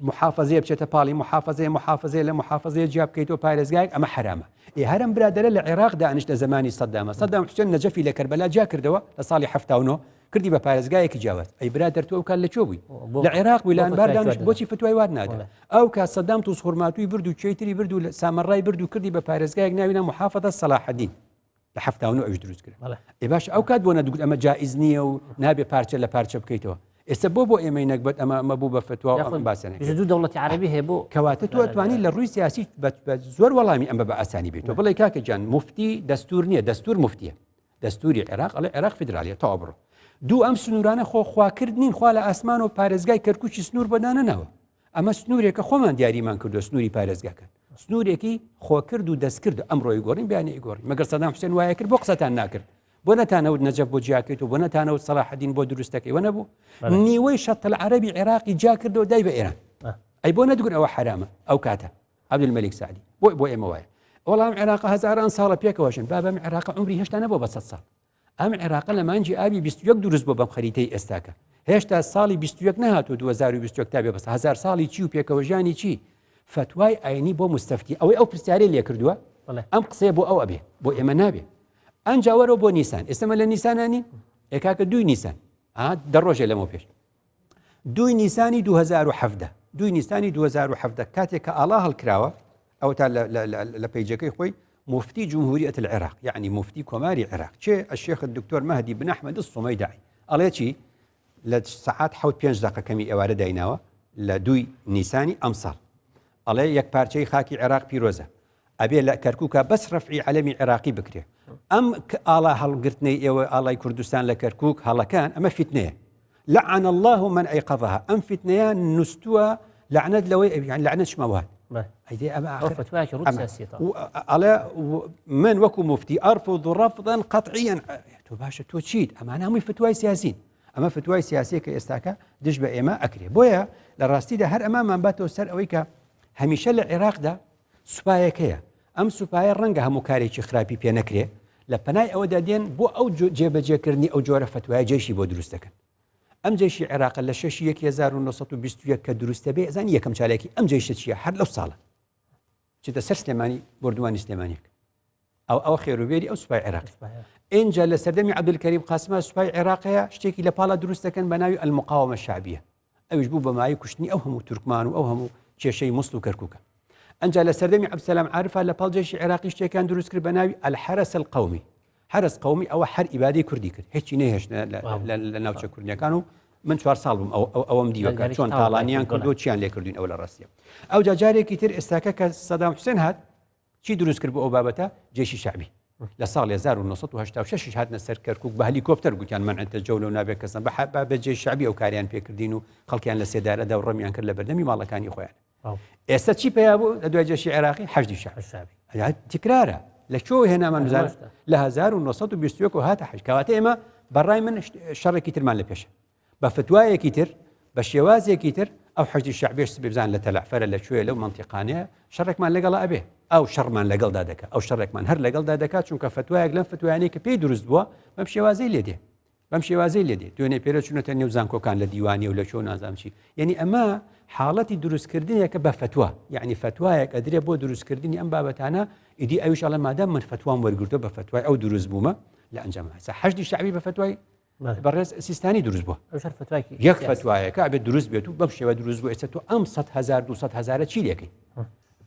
محافظة بشتى بالي محافظة لمحافظة جاب كيتو بارزجاك أما حرامة هرم برادر العراق دانش زماني صدام حسين نجفي لكربلاء جا كردوا لصالح حفتاونو كردي ببارزجاك جاوز أي برادر تو كان لشوبي العراق ولا أنبار دانش بوشي فتوى واد نادر أو كصدام تصهر ماتوي بردو تشيتري بردو سامراي بردو كردي ببارزجاك ناوينا محافظة صلاح الدين لحفتاونو أجدروس كده إيه باش أو كاد وانا تقول أما جائزنية ونابي بارتش لا بارتش بكيتو السبب إيمي نقبت أما مبوبة فتوى باسنة جدود دولة عربية هي بو كواتتو تواني للروي سياسي بزور والله مي أما بأساني بيتو بالله كاك جان مفتي دستورنية دستور مفتية دستوري العراق على العراق فيدرالية تعبره دو أم سنورانه خوا كردنين خوا لأسمان وبارزجاي كركوشي سنور بدانا نوا أما سنوري كخو من دياري من كردو سنوري بارزجا كان سنوري كي خوا كردو دست كرد أمره يقولين بيعني يقولين مقر صدام حسين ويا كرد بقصة ناكر بنا تانود نجف بو جاكيت وبنا تانود صلاح الدين بو دروستكي وانا بو نيوي شط العربي عراقي جاكر دو دايب ايران اي بونا تقول او حرامه او كاتا عبد الملك سعدي بو اي مواي والله عراق هزاران صار بيك واشن بابا عراق عمري هشت انا بو بس صار ام عراق لما نجي ابي 21 دروس بو بم خريطي استاكا هشت صالي 21 نهاتو 2021 تابع بس هزار صالي تشيو بيك وجاني تشي فتواي عيني بو مستفتي او برساري اللي كردوا ام قصي بو او ابي بو امنابي أنجا ورو بو نيسان اسمه لنيساناني إكاك دوي نيسان دروجة لمو بيش دوي نيساني 2007 دوي نيساني 2007 كاتك الله الكراوة أو تا لبيجكي خوي مفتي جمهورية العراق يعني مفتي كوماري العراق شيء الشيخ الدكتور مهدي بن أحمد الصميدعي على شيء لساعات حوت 5 دقيقة كمي أوارد ديناوة لدوي نيساني أمصال على يك بارشي خاكي عراق بيروزة أبي لا كركوكا بس رفعي علمي عراقي بكري أم الله هالقرتني أو الله كردستان لكركوك هلا كان أما فتنة لعن الله من أيقظها أم فتنة نستوى لعنة لو يعني لعنة شموات هذه أما فتوى شروط سياسية على من وكو مفتي أرفض رفضا قطعيا تو باشا تو تشيد أما أنا هم فتوى سياسيين أما فتوى سياسية كاستاكا دش بإما أكري بويا لراستي ده هر أمام من باتو سر أويكا هميشه العراق ده سوپایەکەیە ئەم سوپایە ڕەنگە هەموو کارێکی خراپی پێ نەکرێ لە پەنای ئەوەدا دێن بۆ ئەو جێبەجێکردنی ئەو جۆرە فتوایە جێشی بۆ دروست دەکەن ئەم جێشی عێراق لە 1920 کە دروستە بێ زانی یەکەم چالێکی ئەم جێشە چیە هەر لەو ساڵە چێتە سەر سلێمانی بردووانی سلێمانیەک ئەو خێروبێری ئەو سوپای عێراقی ئینجا لە سەردەمی عەبدولکەریم قاسمە سوپای عێراقەیە شتێکی لە پاڵە دروست دەکەن بە ناوی المقاومە الشعبیە ئەویش بوو بە مای کوشتنی ئەو هەموو تورکمان و ئەو هەموو کێشەی مۆسڵ و کەرکووکە ئەنجا لە سەردەمی عەبدولسەلام عارفە لە پاڵجێشی عێراقی شتێکیان دروست کرد بە ناوی الحرس القومی حرس قومی ئەوە هەر ئیبادەی کوردی کرد هیچی نەهێشتە لە ناوچە کوردیەکان و من 4 ساڵ بووم ئەوەم دیوەکە چۆن تاڵانیان کردو چیان لێ کردوین ئەو لە ڕاستیە ئەو جارێکی تر ئێستاکە کە سەدام حوسێن هات چی دروست کرد بۆ ئەو بابەتە جێشی شعبی لە ساڵی 1986 هاتنە سەر کەرکووک بە هەلیکۆپتەر گوتیان منعتە جەولە و نابێت کەسن بە جێشی شعبی ئەو کاریان پێکردین و خەڵکیان لە سێدارەدا و ڕەمیان کرد لە بەردەمی ماڵەکانی خۆیان ئێستا چی پێیا بوو لە دوای جێشی عێراقی حەشدی شعبی تکرارە لە چۆ هێنامان بزانێت لە 1920 هاتە حەش کەواتە ئێمە بەڕای من شەڕێکی ترمان لە پێشە بە فتوایەکی تر بە شێوازێکی تر ئەو حەشدی شعبیش بزان لە تەلەعفەرە لەکوێ لەو منتیقانەیە شەڕێکمان لەگەڵا ئەبێ ئەو شەڕمان لەگەڵدا دەکات ئەو شەڕێکمان هەر لەگەڵدا دەکات چونکە فتوایەک لەم فتوایانەی کە پێی دروست بووە بەم شێوازەی لێدێ بەم شێوازەی لێدێ دوێنێ پێرە چونەتە نێو زانکۆکان لە دیوانی و لە چۆ نازام چی یعنی ئەمە حاڵەتی دروستکردنیەکە بە فتووە یعنی فتوایەک ئەدرێ بۆ دروستکردنی ئەم بابەتانە ئیدی ئەویش ئەڵێ مادام من فتوام وەرگرتووە بە فتوای ئەو دروست بوومە لە ئەنجامە حەشدی شعبی بە فتوای بەڕێز سیستانی دروست بووە یەک فتوایەکە ئەبێت دروست بێت و بەم شێوە دروست بوو ئێستا تۆ ئەم 100,000 200,000 چی لێکەی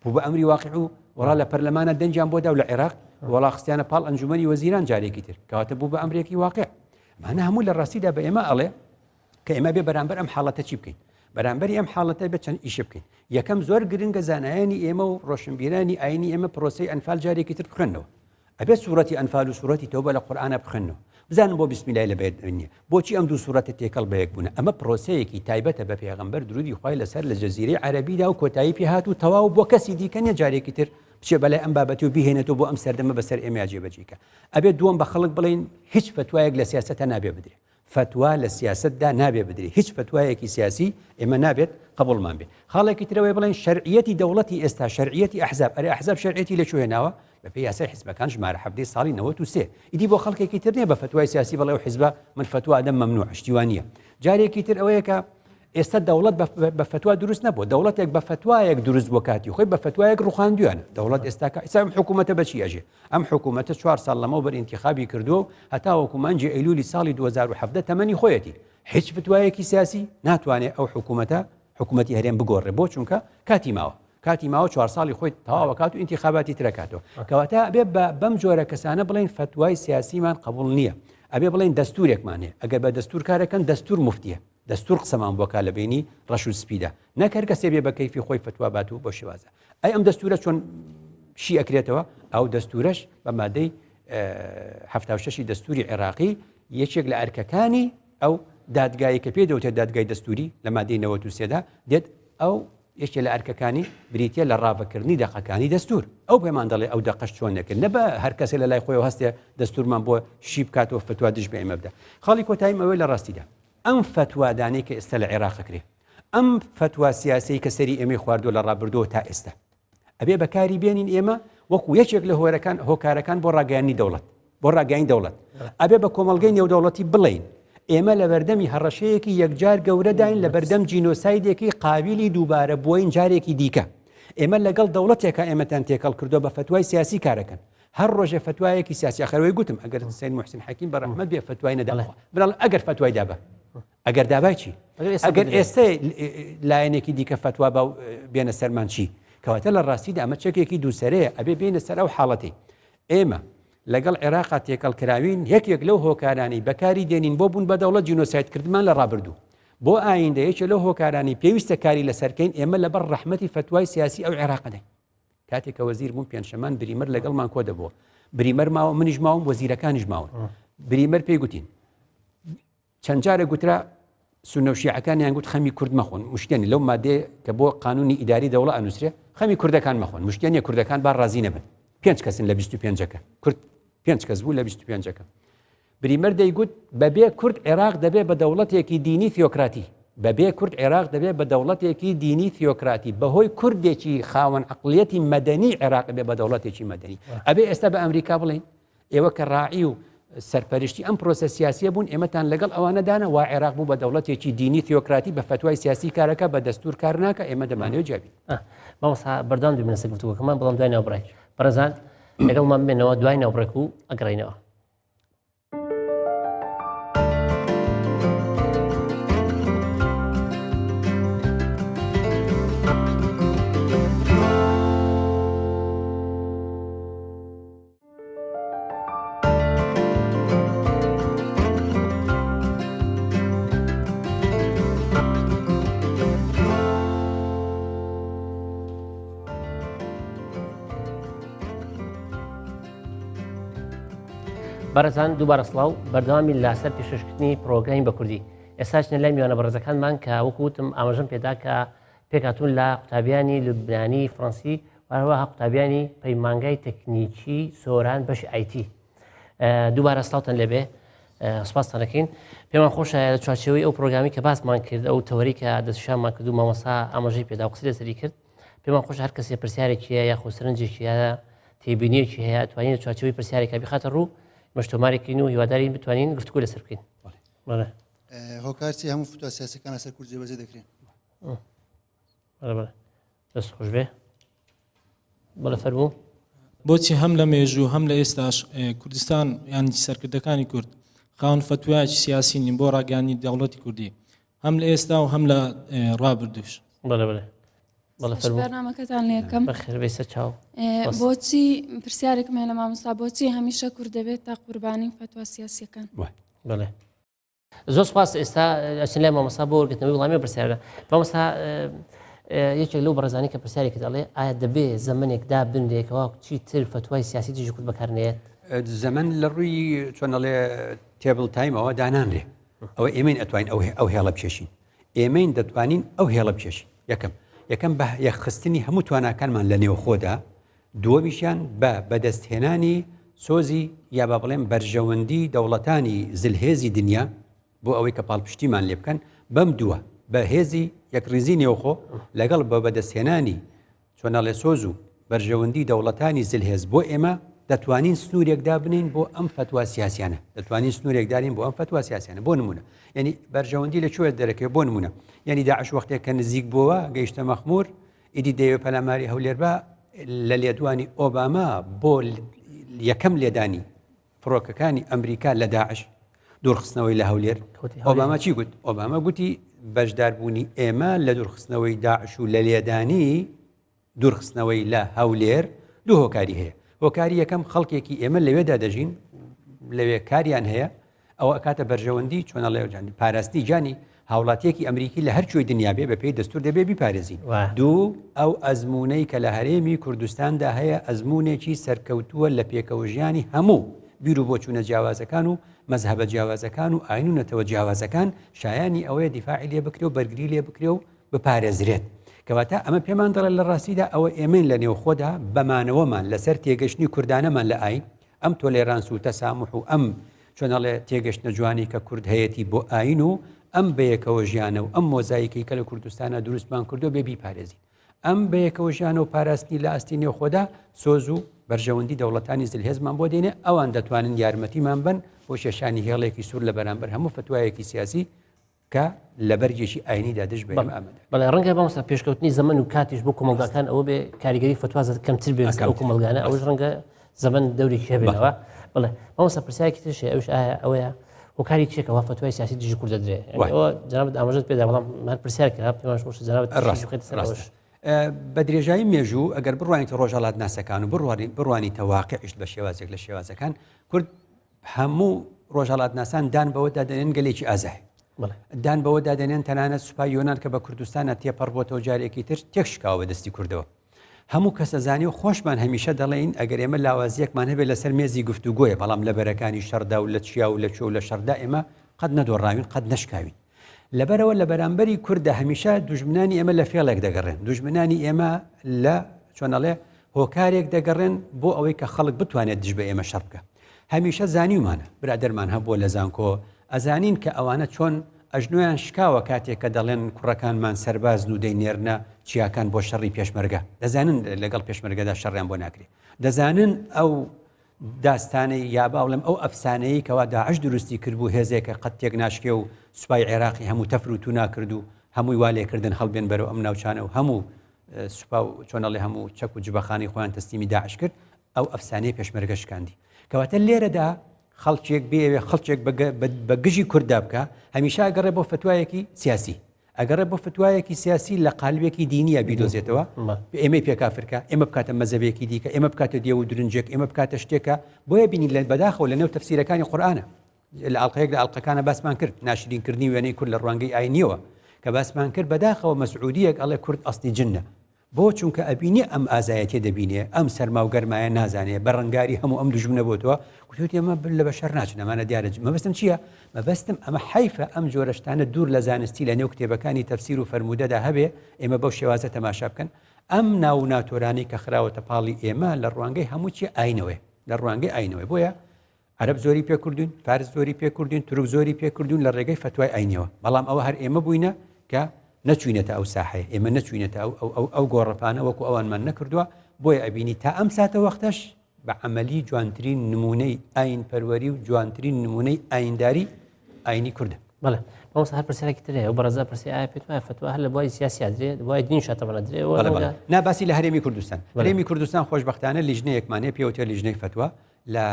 بوو بە ئەمری واقع و وەڵا لە پەرلەمانە دەنجیان بۆدا و لە عێراق وەڵاخستیانە پاڵ ئەنجومەنی وەزیران جارێکی تر کەواتە بوو بە ئەمرێکی واقع مانە هەموو لە ڕاستیدا بە ئێمە ئەڵێ کە ئێمە بێ بەرامبەر ئەم حاڵەتە چی بکەین بەرامبەری ئەم حاڵەتە بێت چەند ئیش بکەین یەکەم زۆر گرنگە زانایانی ئێمە و ڕۆشنبیرانی ئاینی ئێمە پرۆسەی ئەنفال جارێکی تر بخوێنەوە ئەبێت سوورەتی ئەنفال و سوورەتی تەوبە لە قورئانە بخوێنەوە بزانم بۆ بسمیلای لەبێت نییە بۆچی ئەم دوو سوورەتە تێکەڵ بەیەک بوون ئەمە پرۆسەیەکی تایبەتە بە پێغەمبەر درودی خوای لەسەر لە جەزیرەی عەرەبیدا و کۆتایی پێ هات و تەواو بۆ کەسی دیکە نیە جارێکی تر بچێ بەلای ئەم بابەتی و بیهێنێتەوە بۆ ئەم سەردەمە بەسەر ئێمە جێبەجێکە ئەبێت دووەم بە خەڵک بڵێن هیچ فتوایەک لە سیاسەتە نابێ بدرێ فتوا لە سیاستدا نابێ بدرێ هیچ فتوایەکی سیاسی ئێمە نابێت قبولمان بێ خاڵێکی ترەوەی بڵێن شەرعیەتی دەوڵەتی ئێستا شەرعیەتی ئەحزاب ئەرێ ئەحزاب شەرعیەتی لەکوێ هێناوە بەپێی یاسای حیزبەکان ژمارە 17 ساڵی 93 ئیدی بۆ خەڵکێکی تر نییە بە فتوای سیاسی بڵێ و حیزبە من فتوا ئەدەم مەمنوع شتیوانیە جارێکی تر ئەوەیە کە ئێستا دەوڵەت بە فتوا دروست نەبووە دەوڵەتێک بە فتوایەک دروست بۆ کاتی خۆی بە فتوایەک ڕوخاندویانە دەوڵەت ئێستا ئەم حکوومەتە بەچی ئەژێ ئەم حکوومەتە 4 ساڵ لەمەوبەر ئینتیخابی کردووە هەتا وەکو مانجی ئەیلولی ساڵی 2017 تەمەنی خۆیەتی هیچ فتوایەکی سیاسی ناتوانێت ئەو حکوومەتی هەرێم بگۆڕێ بۆ چونکە کاتی ماوە 4 ساڵی خۆی تەواوە کات و ئینتیخاباتی ترەکاتەوە کەواتە ئەبێ بەم جۆرە کەسانە بڵێن فتوای سیاسیمان قبول نییە ئەبێ بڵێن دەستورێکمان هەیە ئەگەر بە دەستور کارەکەن دەستور مفتیە دەستور قسەمان بۆ کا لە بینی ڕەش و سپیدا نەکەر کەسێ بێ بە کەیفی خۆی فتوا بات و بۆ شێوازە ئەی ئەم دەستورە چۆن شی ئەکرێتەوە ئەو دەستورەش بە مادەی 76 دەستوری عێراقی یەکێک لە ئەرکەکانی ئەو دادگایی کە پێدەوتێت دادگای دەستوری لە مادەی 93دا دێت ئەو یەکێک لە ئەرکەکانی بریتە لە ڕاوەکردنی دەقەکانی دەستور ئەو پێمان دەڵێ ئەو دەقەش چۆن نەکرد نەبە هەر کەسێ لە لای خۆیەوە هەستێ دەستورمان بۆ شی بکاتەوە فتوا دژ بە ئێمە بدە خاڵی کۆتاییم ئەوەی لە ڕاستیدا ئەم فتوادانەی کە ئێستا لە عێراقەکرێ ئەم فتوا سیاسی کە سەری ئێمەی خواردووە لە ڕابردووە تا ئێستا ئەبێ بەکاری بێنین ئێمە وەکو یەکێک لە هۆکارەکان بۆ ڕاگەیاندنی دەوڵەت بۆ ڕاگەیاندنی دەوڵەت ئەبێ بە کۆمەڵگەی نێودەوڵەتی بڵێین ئێمە لە بەردەمی هەڕەشەیەکی یەکجار گەورەداین لە بەردەم جینۆسایدێکی قابلی دووبارە بووین جارێکی دیکە ئێمە لەگەڵ دەوڵەتێکە ئێمەتان تێکەڵ کردو بە فتوای سیاسی کارەکەن هەر ڕۆژێ فتوایەکی سیاسی ئەخەرەوەی گوتم ئەگەر سید محسن حەکیم بەڕەحمەت بێ فتوای نەداوە بەڵام ئەگەر فتوای دابە ئەگەر دابای چی ئەگەر ئێستا لایەنێکی دیکە فتوا بێنە سەرمان چی کەواتە لە ڕاستیدا ئەمە چەکێکی دووسەرەیە ئەبێ بێنە سەر ئەو حاڵەتی ئێمە لەگەڵ عێراقا تێکەڵکراوین یەکێک لەو هۆکارانی بەکاری دێنین بۆ بوون بە دەوڵەت جینۆسایدکردمان لە ڕابردوو بۆ ئایندەیەکێ لەو هۆکارانی پێویستە کاری لەسەرکەین ئێمە لەبەر ڕەحمەتی فتوای سیاسی ئەو عێراق دەین کاتێکە وەزیر بووم پێنجشەمان بریمەر لەگەڵمان کۆ دەبووە بریمەر ماوە منیش ماوم وەزیرەکانیش ماون بریمەر پێی گوتین چەند جارە گوترا سونە و شیعەکانیان گوت خەمی کورد مەخۆن مشتێنی لەو مادێ کە بۆ قانونی ئیداری دەوڵەت ئەنووسرێ خەمی کوردەکان مەخۆن مشتێنیە کوردەکان با ڕازی نەبن 5 کەسن لە 25ەکە کورد 5 کەس بوو لە 25ەکە بریمەر دەیگوت بەبێ کورد عێراق دەبێ بە دەوڵەتێکی دینی تیۆکراتی بەبێ کورد عێراق دەبێ بە دەوڵەتێکی دینی تیۆکراتی بەهۆی کوردێکی خاوەن عەقڵیەتی مەدەنی عێراق بێ بە دەوڵەتێکی مەدەنی ئەبێ ئێستا بە ئەمریکا بڵێن ئێوە کە ڕاعی و سەرپەرشتی ئەم پرۆسە سیاسیە بوون ئێمەتان لەگەڵ ئەوانەدانە وا عێراق بوو بە دەوڵەتێکی دینی تیۆکراتی بە فتوای سیاسی کارەکە بە دەستور کار ناکە ئێمە دەمانێت جیابی مامۆستا بەردەوام دوبینە گفتوگۆکەمان بەڵام دوای ناوبڕێک بەڕێزان لەگەڵمان بێنەوە دوای ناوبڕێک و ئەگەڕێینەوە بەڕێزان دووبارە سڵاو بەردەوامی لاسەر پێشکەشکردنی پرۆگرامی بە کوردی ئێستا چنە لای میوانە بەڕێزەکانمان کە وەکوتم ئاماژەم پێدا کە پێکهاتوون لە قوتابیانی لوبنانی فڕەنسی وهروەها قوتابیانی پەیمانگای تەکنیکی سۆران بەشی ئایتی دووبارە سڵاوتان لێبێ سوپاستان دەکەین پێمان خۆشە لە چوارچێوەی ئەو پرۆگرامی کە باسمان کرد ئەو تەوەری کە دەستشانمان کرد و مامۆستا ئاماژەی پێدا و قسەی لەسەری کرد پێمان خۆش هەر کەسێ پرسیارێکی هەیە یاخۆ سەرنجێکی هەیە تێبینیەکی هەیە توانین چوارچێوەی پرسیارێکە بخاتە ڕوو مەشتۆمارێکین و هیواداری بتوانین گفتگو لەسەر بکەین هۆکارچی هەموو فتووە سیاسیەکان لەسەر کورد جێبەجێ دەکرێن دەست خۆش بێ بەڵێ فەرموو بۆچی هەم لە مێژوو هەم لە ئێستاش کوردستان یانی سەرکردەکانی کورد خاون فتوایەکی سیاسی نین بۆ ڕاگەیاندنی دەوڵەتی کوردی هەم لە ئێستا و هەم لە ڕابردووش بەرنامەکەتان لێکەم بەخێر بێ سەر چاو بۆچی پرسیارێکم هەیە لە مامۆستا بۆچی هەمیشە کوورد دەبێت تا قوربانی فتوە سیاسیەکان بەڵێ زۆر سپاس ئێستا ئەچین لای مامۆستا بۆ وەرگرتنەوەی وەڵامی پرسیارەکە مامۆستا یەکێک لەو بەڕێزانی کە پرسیارێکی دەڵێ ئایا دەبێ زەمنێکدا بنرێکەوە چی تر فتوای سیاسی دیژی کورد بەکارنێت زەمن لە ڕووی چۆنەڵێ تێبڵ تایمەوە دانانرێ ئەوە ئێمەین ئەتوانین ئەو هێڵە بچێشین ئێمەین دەتوانین ئەو هێڵە بچێشین یەکەم بە یەخستنی هەموو تواناکانمان لە نێو خۆدا دووەمیشیان بە بەدەستهێنانی سۆزی یا با بڵێم بەرژەوەندی دەوڵەتانی زلهێزی دنیا بۆ ئەوەی کە پاڵپشتیمان لێ بکەن بەم دووە بە هێزی یەکریزی نێوخۆ لەگەڵ بە بەدەستهێنانی چۆنەڵێ سۆز و بەرژەوەندی دەوڵەتانی زلهێز بۆ ئێمە دەتوانین سنوورێکدا بنین بۆ ئەم فتووا سیاسیانە دەتوانین سنوورێکدارین بۆ ئەم فتووا سیاسیانە بۆ نمونە یعنی بەرژەوەندی لەکوێ دەرەکەوێت بۆ نمونە یعنی داعش وەختێک کە نزیک بووە گەیشتە مەخمور ئیدی دەیەوێت پەلاماری هەولێربا لە لێدوانی ئۆباما بۆ یەکەم لێدانی فڕۆکەکانی ئەمریکا لە داعش دوورخستنەوەی لە هەولێر ئۆباما چی گوت ئۆباما گوتی بەشداربوونی ئێمە لە دوورخستنەوەی داعش و لە لێدانی دوورخستنەوەی لە هەولێر دوو هۆکاری هەیە هۆکاری یەکەم خەڵکێکی ئێمە لەوێدا دەژین لەوێ کاریان هەیە ئەوە ئەکاتە بەرژەوەندی چۆنەڵێ پاراستنی جانی هاوڵاتیەکی ئەمریکی لە هەرچوی دنیابێ بە پێی دەستور دەبێ بیپارێزین دوو ئەو ئەزمونەی کە لە هەرێمی کوردستاندا هەیە ئەزمونێکی سەرکەوتووە لە پێکەوە ژیانی هەموو بیر و بۆچوونە جیاوازەکان و مەزهبە جیاوازەکان و ئاینونەتەوە جیاوازەکان شایانی ئەوەیە دیفاعی لێ بکرێ و بەرگری لێ بکرێ و بپارێزرێت کەواتە ئەمە پێمان دەڵێت لە ڕاستیدا ئەوە ئێمەین لە نێو خۆدا بەمانەوەمان لەسەر تێگەشتنی کوردانەمان لە ئاین ئەم تۆلێرانس و تەسامح و ئەم چۆنەڵێ تێگەشتنە جوانی کە کورد هەیەی بۆ ئاین و ئەم بەیەکەوە ژیانە و ئەم مۆزاییکەی کە لە کوردستانە دروستمان کردو بێ بیپارێزین ئەم بەیەکەوە ژیانە و پاراستنی لە ئاستی نێو خۆدا سۆز و بەرژەوەندی دەوڵەتانی زلهێزمان بۆ دێنێ ئەوان دەتوانن یارمەتیمان بن بۆ شێشانی هێڵێکی سوور لە بەرامبەر هەموو فتوایەکی سیاسی کە لە بەرگێکی ئاینیدا دژ بێ ئامادە بەڵێ ڕەنگە بامۆستا پێشکەوتنی زەمن و کاتیش بۆ کۆمەلگاکان ئەوە بێ کاریگەری فتوازە کەمتر بێ ئەو کۆمەلگانە ئەوش ڕەنگە زەمن دەورێکی هەبێتەوە بڵێ مامۆستا پرسیارێکی ترش ئەوش ئەوەیە هۆکاری چێکەوە فتوای سیاسی دژی کوورد دەدرێت ئەوە جەنابەت ئاماژەت پێدا بەڵام هەر پرسیار کرا پێمانش خۆش جەنابەت بە درێژایی مێژوو ئەگەر بڕوانیتە ڕۆژهڵات ناسەکان و بڕوانیتە واقعیش بە شێوازێک لە شێوازەکان کورد هەموو ڕۆژهڵات ناسان دان بەوە دادێنن گەلێکی ئازای دان بەوە دادێنێن تەنانەت سوپای یۆنان کە بە کوردستانە تێپەڕ بۆتەوە جارێکی تر تێکشکاوە دەستی کوردەوە هەموو کەسەزانی و خۆشمان هەمیشە دەڵێن ئەگەر ئێمە لاوازیەکمان هەبێت لەسەر مێزی گفتوگۆیە بەڵام لە بەرەکانی شەردا و لە چیا و لە چۆ و لە شەردا ئێمە قەت نەدۆڕاوین قەت نەشکاوین لەبەرەوە لە بەرامبەری کووردە هەمیشە دوژمنانی ئێمە لە فێڵێک دەگەڕێن دوژمنانی ئێمە لە چۆنەڵێ هۆکارێک دەگەڕێن بۆ ئەوەی کە خەڵک بتوانێت دژ بە ئێمە شەڕ بکە هەمیشە زانیومانە برادەرمان هەبووە لە زانکۆ ئەزانین کە ئەوانە چۆن ئەژنۆیان شکاوە کاتێک کە دەڵێن کوڕەکانمان سەرباز و دەینێرنە چیاکان بۆ شەڕی پێشمەرگە دەزانن لەگەڵ پێشمەرگەدا شەڕیان بۆ ناکرێت دەزانن ئەو داستانەی یا باوڵم ئەو ئەفسانەیە کەوا داعش دروستی کردبوو هێزێکە قەت تێک ناشکێ و سوپای عێراقی هەموو تەفر و تو ناکرد و هەمووی والێکردن هەڵبێن بەرەو ئەم ناوچانە و هەموو سوپا و چۆنەڵێ هەموو چەک و جبەخانی خۆیان تەسلیمی داعش کرد ئەو ئەفسانەی پێشمەرگە شکاندی کەواتە لێرەدا خەڵکێک بێوێ خەڵکێک بە گژی کووردا بکە هەمیشە ئەگەڕێ بۆ فتوایەکی سیاسی ئەگەڕێ بۆ فتوایەکی سیاسی لە قالبێکی دینیە بیدۆزێتەوە ئێمە پێکافرکە ئێمە بکاتە مەزەبێکی دیکە ئێمە بکاتە دێو و درنجێک ئێمە بکاتە شتێکە بۆیە بینی لە بەداخەوە لە نێو تەفسیرەکانی قورئانە لە ئاڵقەیەک لە ئاڵقەکانە باسمان کرد ناشرینکردنی وێنەی کورد لە ڕوانگەی ئاینیەوە کە باسمان کرد بەداخەوە مەسعودیەک ئەڵێ کورد ئەسڵی جنە بۆ چونکە ئەبینێ ئەم ئازایەتێ دەبینێ ئەم سەرما و گەرمایە نازانێ بە ڕەنگاری هەموو ئەم دژمنە بۆتەوە گوتوت ئێمە لە بەشەر ناچن ئەمانە دیارە مەبەستم چییە؟ مەبەستم ئەمە حیفە ئەم جۆرەشتانە دوور لە زانستی لە نێو کتێبەکانی تەفسیر و فەرمودەدا هەبێ ئێمە بەو شێوازە تەماشا بکەن ئەم ناو ناتۆرانی کە خراوەتە پاڵی ئێمە لە ڕوانگەی هەموو چی ئاینەوەی لە ڕوانگەی ئاینەوەی بۆیە عەرەب زۆری پێکردوین فارس زۆری پێکردوین تورک زۆری پێکردوین لە ڕێگەی فتوای ئاینیەوە بەڵام ئەوە هەر ئێمە بووینە کە نەچوینێتە ئەو ساحەیە ئێمە نەچوینێتە ئەو گۆڕەپانە وەکو ئەوانمان نەکردووە بۆیە ئەبینی تا ئەم ساتە وەختەش بە عەمەلی جوانترین نمونەی ئاین پەروەری و جوانترین نمونەی ئاینداری ئاینی کوردە بەڵێ مامۆستا هەر پرسیارێکی ترەیە و بەڕێزا پرسی ئایا پێت وایە فتوا هەر لە بواری سیاسیا درێت بوای دین شاتەمەە درێت ناباسی لە هەرێمی کوردستان هەرێمی کوردستان خۆشبەختانە لیژنەیەکمان هەیە پێوتێ لیژنەی فتوا لە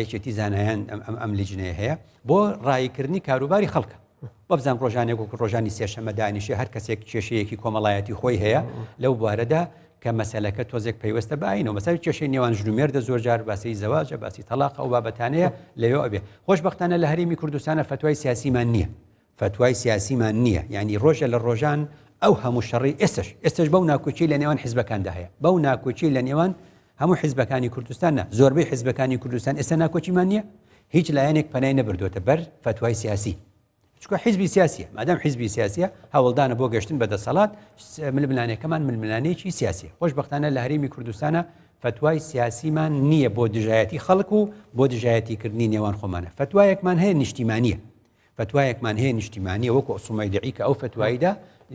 یەکێتی زانایان ئەم لیژنەیە هەیە بۆ ڕایکردنی کاروباری خەڵکە بەبزان ڕۆژانێک وەکو ڕۆژانی سێشەمە دانیشێ هەر کەسێک کێشەیەکی کۆمەڵایەتی خۆی هەیە لەو بوارەدا کە مەسەلەکە تۆزێک پەیوەستە بەئاینەوە مەسەڵی کێشەی نێوان ژن و مێردە زۆر جار باسی زەواجە باسی تەلاق ئەو بابەتانەیە لەوێ ئەبێ خۆشبەختانە لە هەرێمی کوردستانە فتوای سیاسیمان نییە فتوای سیاسیمان نییە یعنی ڕۆژە لە ڕۆژان ئەو هەموو شەڕی ئێستش بەو ناکۆچی لە نێوان حیزبەکاندا هەیە بەو ناکۆچی لە نێوان هەموو حیزبەکانی کوردستانە زۆربەی حیزبەکانی کوردستان ئێستا ناکۆچیمان نییە هیچ لایەنێک پەنای نەبردوتە بەر فتوای سیاسی چکە حیزبی سیاسیە مادام حیزبی سیاسیە هەوڵدانە بۆ گەشتن بەدەسەڵات ململانەکەمان ململانەیەکی سیاسیە خۆشبەختانە لە هەرێمی کوردستانە فتوای سیاسیمان نییە بۆ دژایەتی خەڵک و بۆ دژایەتیکردنی نێوان خۆمانە فتوایەکمان هەیە نیشتیمانیە فتوایەکمان هەیە نیشتیمانیە وەکو ئوسڵمەی دەعی کە ئەو فتواییدا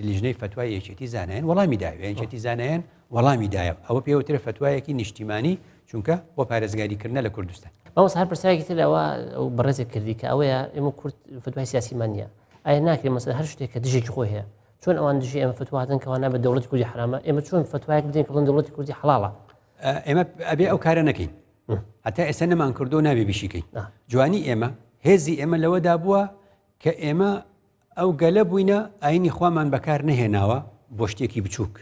لیژنەی فتوای یەکێتی زانایان وەڵامی داوە یەکێتی زانایان وەڵامی دایە ئەوە پێوترە فتوایەکی نیشتیمانی چونکە بۆ پارێزگاریکردنە لە کوردستان مامۆستا هەر پرسیارێکی تر ئەوە ئەو بەڕێزێک کردی کە ئەوەیە ئێمە کورد فتوای سیاسیمان نییە ئایا ناکرێت مەسەلا هەر شتێک کە دژێکی خۆی هەیە چۆن ئەوان دژی ئێمە فتواتن کەوا نابێت دەوڵەتی کوردی حرامە ئێمە چۆن فتوایەک بدەین کە بڵێن دەوڵەتی کوردی حەڵاڵە ئێمە ئەبێ ئەو کارە نەکەین هەتا ئێستا نەمان کردو نابێ بیشیکەین جوانی ئێمە هێزی ئێمە لەوەدا بووە کە ئێمە ئەو گەلە بووینە ئاینی خوامان بەکار نەهێناوە بۆ شتێکی بچووک